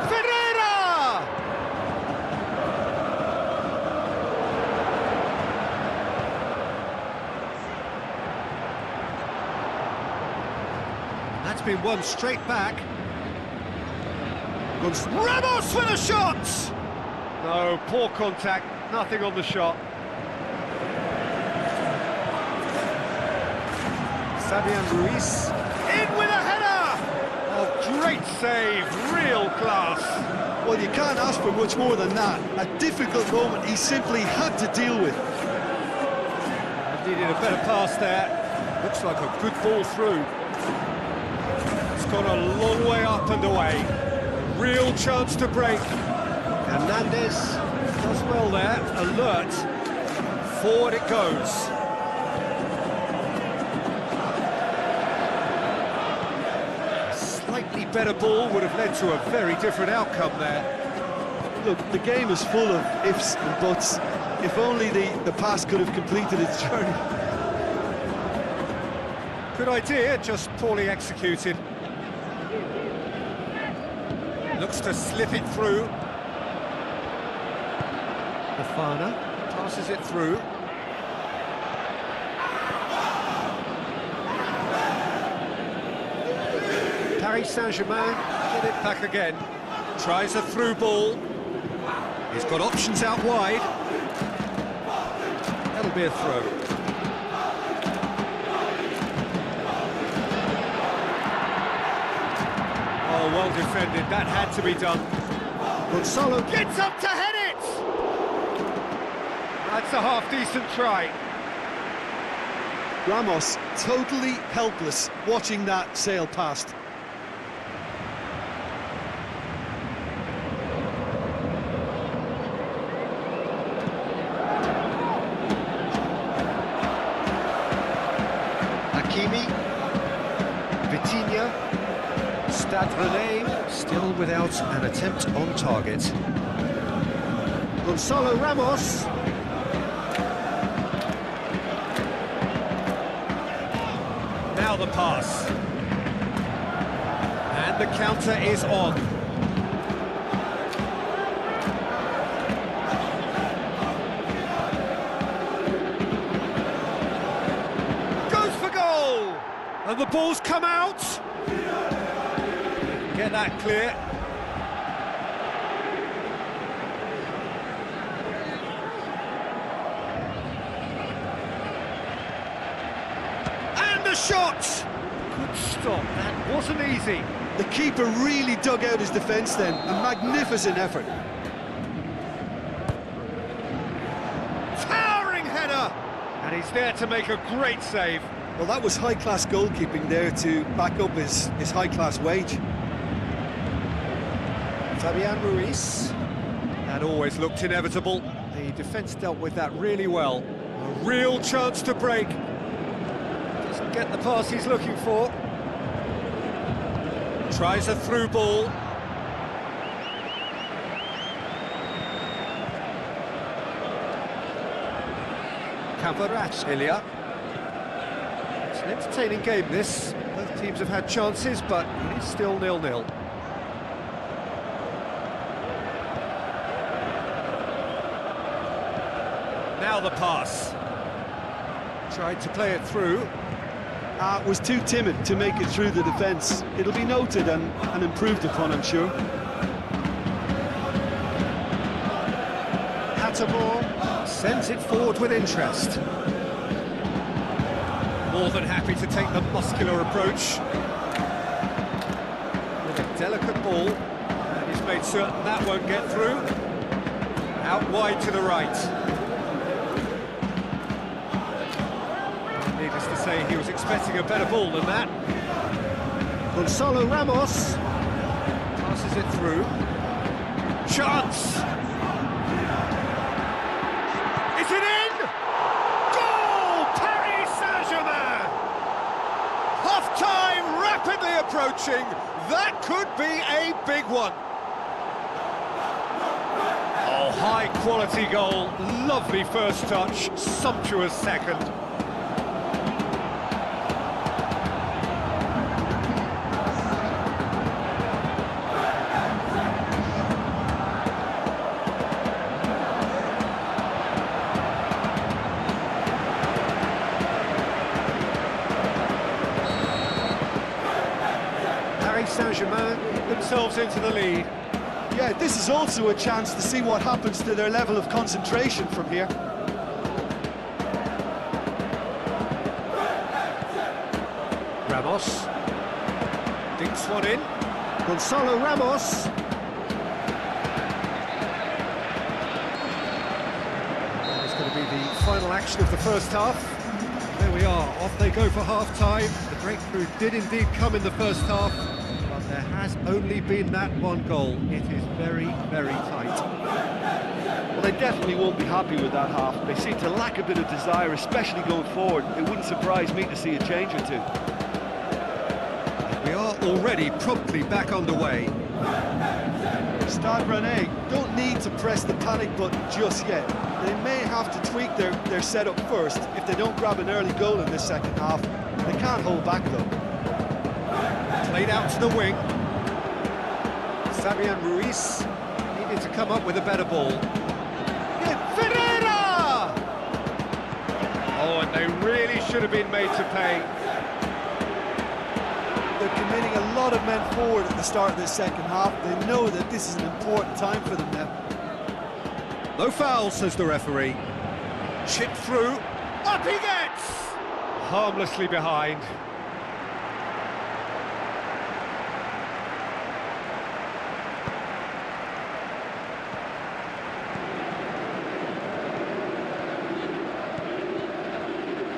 Ferreira! That's been won straight back. Ramos with a shot! No, poor contact, nothing on the shot. Fabian Ruiz, in with a header! Oh, great save, real class. Well, you can't ask for much more than that. A difficult moment he simply had to deal with. Needed a better pass there. Looks like a good ball through. It's gone a long way up and away. A real chance to break. Hernandez does well there, alert. Forward it goes. A slightly better ball would have led to a very different outcome there. Look, the game is full of ifs and buts. If only the pass could have completed its journey. Good idea, just poorly executed. Looks to slip it through. Fofana passes it through. Paris Saint-Germain get it back again. Tries a through ball. He's got options out wide. That'll be a throw. Oh, well defended. That had to be done. Gonzalo gets up to head it! That's a half-decent try. Ramos totally helpless watching that sail past. Hakimi, Vitinha, Stade Rennais still without an attempt on target. Gonzalo Ramos. Now the pass. And the counter is on. Goes for goal! And the ball's come out. Get that clear. And the shot! Good stop, that wasn't easy. The keeper really dug out his defence then. A magnificent effort. Towering header! And he's there to make a great save. Well, that was high-class goalkeeping there to back up his high-class wage. Fabian Ruiz. That always looked inevitable. The defence dealt with that really well. A real chance to break. Doesn't get the pass he's looking for. Tries a through ball. Kvaratskhelia. It's an entertaining game, this. Both teams have had chances, but it is still 0-0. Now the pass. Tried to play it through. Was too timid to make it through the defence. It'll be noted and improved upon, I'm sure. Hattermore sends it forward with interest. More than happy to take the muscular approach. With a delicate ball. And he's made certain that won't get through. Out wide to the right. Needless to say, he was expecting a better ball than that. Gonzalo Ramos passes it through. Chance! Is it in? Goal! Paris Saint-Germain! Half-time rapidly approaching. That could be a big one. Oh, high high-quality goal. Lovely first touch, sumptuous second. Saint-Germain themselves into the lead. Yeah, this is also a chance to see what happens to their level of concentration from here. Ramos dinks one in. Gonzalo Ramos. And it's going to be the final action of the first half. There we are, off they go for half-time. The breakthrough did indeed come in the first half. There has only been that one goal. It is very, very tight. Well, they definitely won't be happy with that half. They seem to lack a bit of desire, especially going forward. It wouldn't surprise me to see a change or two. We are already promptly back underway. Stade Rennais don't need to press the panic button just yet. They may have to tweak their setup first if they don't grab an early goal in this second half. They can't hold back though. Played out to the wing. Fabian Ruiz needed to come up with a better ball. Ferreira! Oh, and they really should have been made to pay. They're committing a lot of men forward at the start of this second half. They know that this is an important time for them now. No foul, says the referee. Chipped through. Up he gets! Harmlessly behind.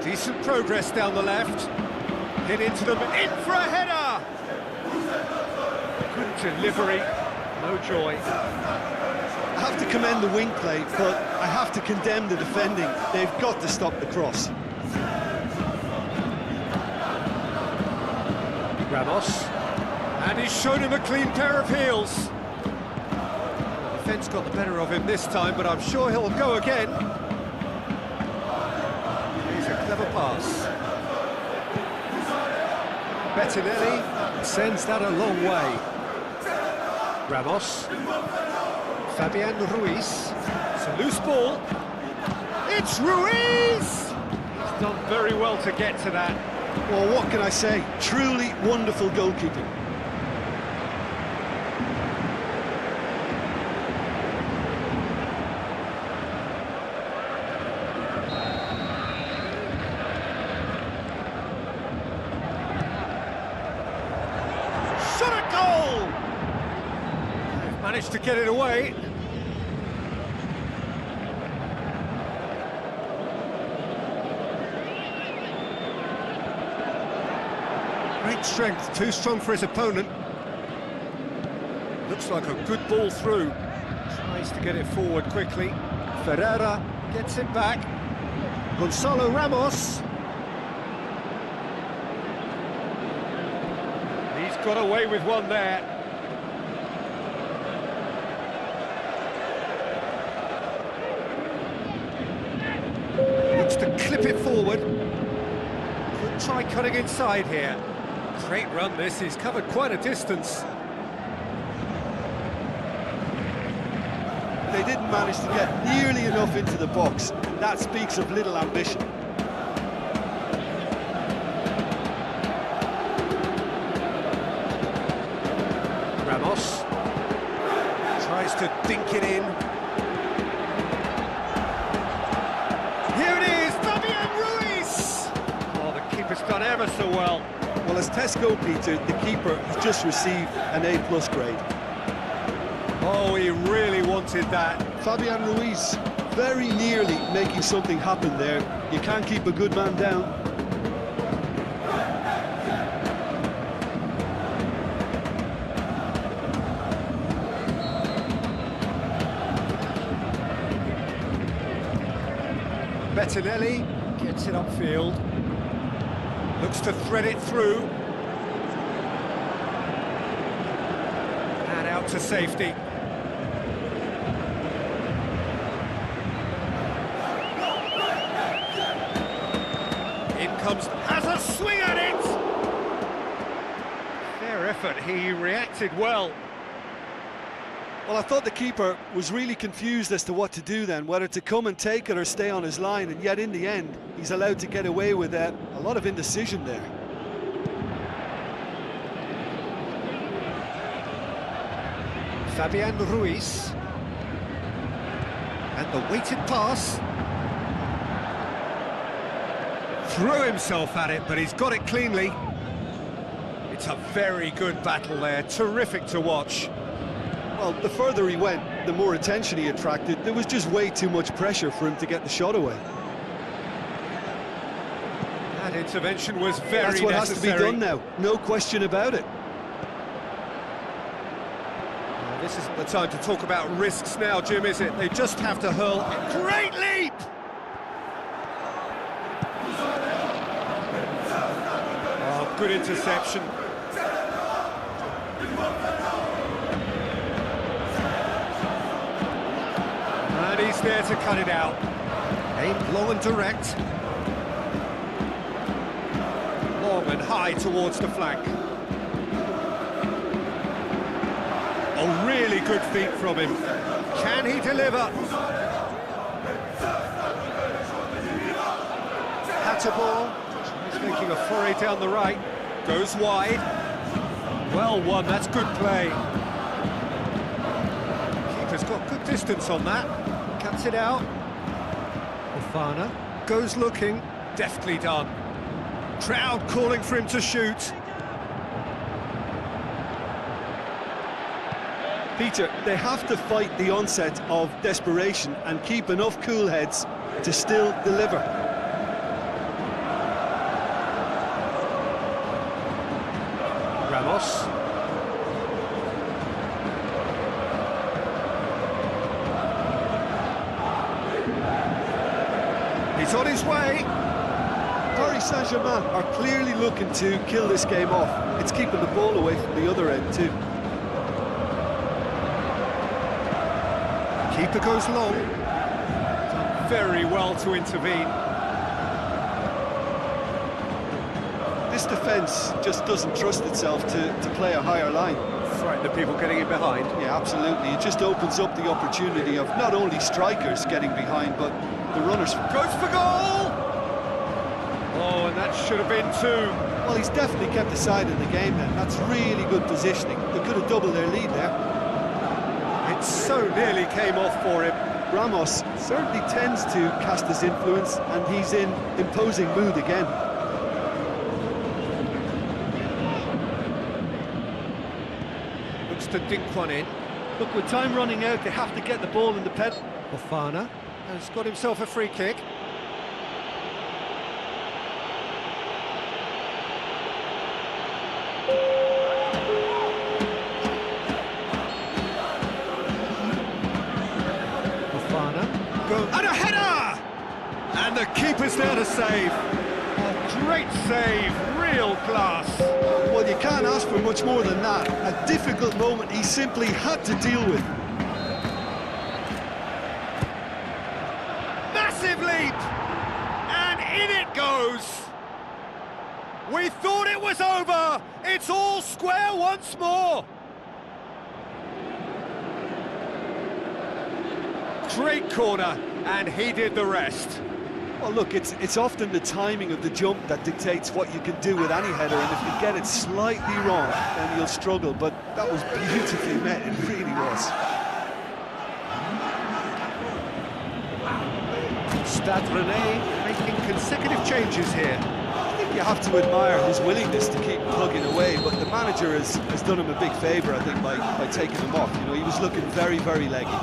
Decent progress down the left. Hit into them, in for a header! Good delivery, no joy. I have to commend the wing play, but I have to condemn the defending. They've got to stop the cross. Ramos. And he's shown him a clean pair of heels. The defence got the better of him this time, but I'm sure he'll go again. Clever pass. Bettinelli sends that a long way. Ramos. Fabian Ruiz. It's a loose ball. It's Ruiz! He's done very well to get to that. Well, what can I say? Truly wonderful goalkeeping. Managed to get it away. Great strength, too strong for his opponent. Looks like a good ball through. Tries to get it forward quickly. Ferreira gets it back. Gonzalo Ramos. He's got away with one there. To clip it forward. Could try cutting inside here. Great run this, he's covered quite a distance. They didn't manage to get nearly enough into the box. That speaks of little ambition. Ramos tries to dink it in. It's done ever so well. Well, as Tesco, Peter, the keeper has just received an A+ grade. Oh, he really wanted that. Fabian Ruiz very nearly making something happen there. You can't keep a good man down. Bettinelli gets it upfield. Looks to thread it through. And out to safety. comes, has a swing at it! Fair effort, he reacted well. Well, I thought the keeper was really confused as to what to do then, whether to come and take it or stay on his line, and yet in the end, he's allowed to get away with a lot of indecision there. Fabian Ruiz. And the weighted pass. Threw himself at it, but he's got it cleanly. It's a very good battle there, terrific to watch. Well, the further he went, the more attention he attracted. There was just way too much pressure for him to get the shot away. That intervention was very necessary. That's what has to be done now, no question about it. This isn't the time to talk about risks now, Jim, is it? They just have to hurl a great leap! Oh, good interception. And he's there to cut it out. Aimed long and direct. Long and high towards the flank. Oh, really good feet from him. Can he deliver? Hatter ball. He's making a foray down the right. Goes wide. Well won, that's good play. Keeper's got good distance on that. Cuts it out. Ofana goes looking. Deftly done. Crowd calling for him to shoot. Peter, they have to fight the onset of desperation and keep enough cool heads to still deliver. Ramos. He's on his way. Paris Saint-Germain are clearly looking to kill this game off. It's keeping the ball away from the other end too. Keeper goes long. Done very well to intervene. This defence just doesn't trust itself to play a higher line. Frighten the people getting in behind. Yeah, absolutely. It just opens up the opportunity of not only strikers getting behind, but the runners. Goes for goal! Oh, and that should have been two. Well, he's definitely kept the side in the game then. That's really good positioning. They could have doubled their lead there. It so nearly came off for him. Ramos certainly tends to cast his influence, and he's in imposing mood again. Looks to dink one in. Look, with time running out, they have to get the ball in the pen. Ofana has got himself a free kick. And a header! And the keeper's there to save. A great save, real class. Well, you can't ask for much more than that. A difficult moment he simply had to deal with. Massive leap! And in it goes! We thought it was over! It's all square once more! Great corner, and he did the rest. Well, look, it's often the timing of the jump that dictates what you can do with any header, and if you get it slightly wrong, then you'll struggle, but that was beautifully met, it really was. Stade Rennais making consecutive changes here. I think you have to admire his willingness to keep plugging away, but the manager has done him a big favour, I think, by taking him off. You know, he was looking very, very leggy.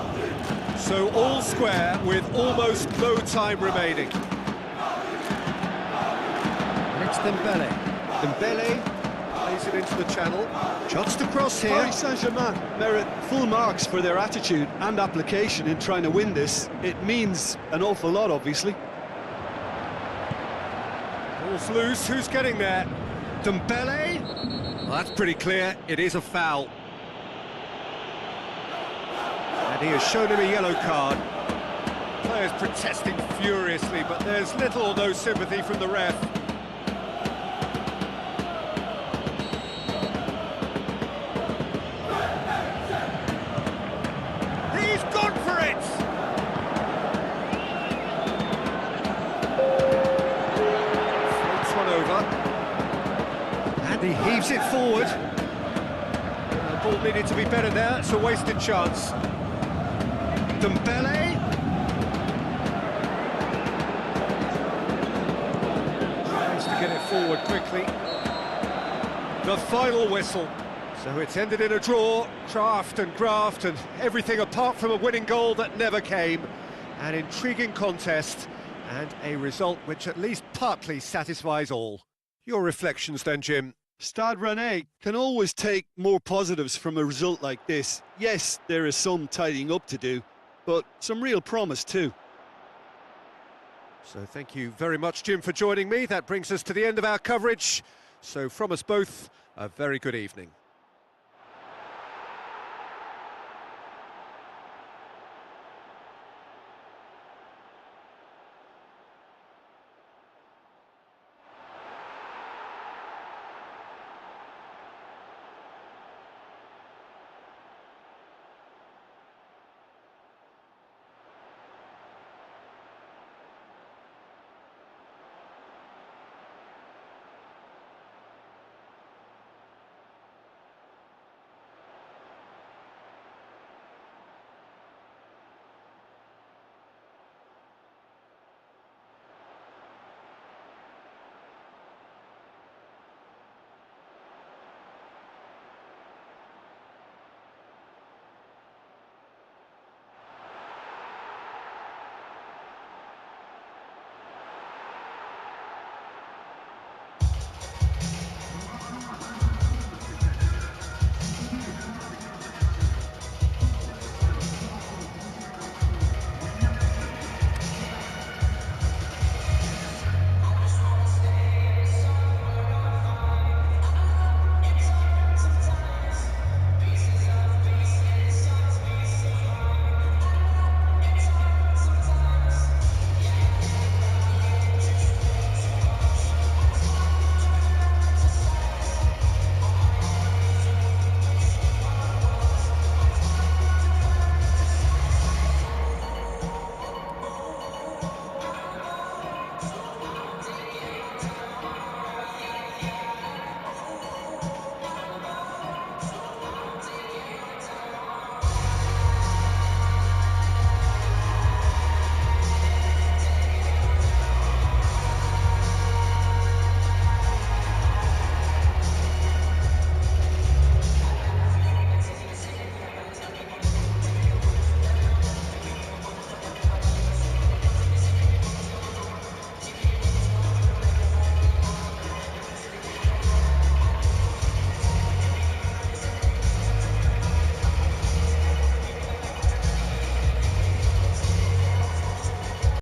So all square with almost no time remaining. And it's Dembele. Dembele plays it into the channel. Shots to cross here. Paris Saint-Germain merit full marks for their attitude and application in trying to win this. It means an awful lot, obviously. Ball's loose, who's getting there? Dembele? Well, that's pretty clear, it is a foul. And he has shown him a yellow card. Players protesting furiously, but there's little or no sympathy from the ref. puts it forward. The ball needed to be better there, it's a wasted chance. Dembele. Tries to get it forward quickly. The final whistle. So it's ended in a draw, craft and graft and everything apart from a winning goal that never came. An intriguing contest and a result which at least partly satisfies all. Your reflections then, Jim? Stade Rennais can always take more positives from a result like this. Yes, there is some tidying up to do, but some real promise too. So thank you very much, Jim, for joining me. That brings us to the end of our coverage. So from us both, a very good evening.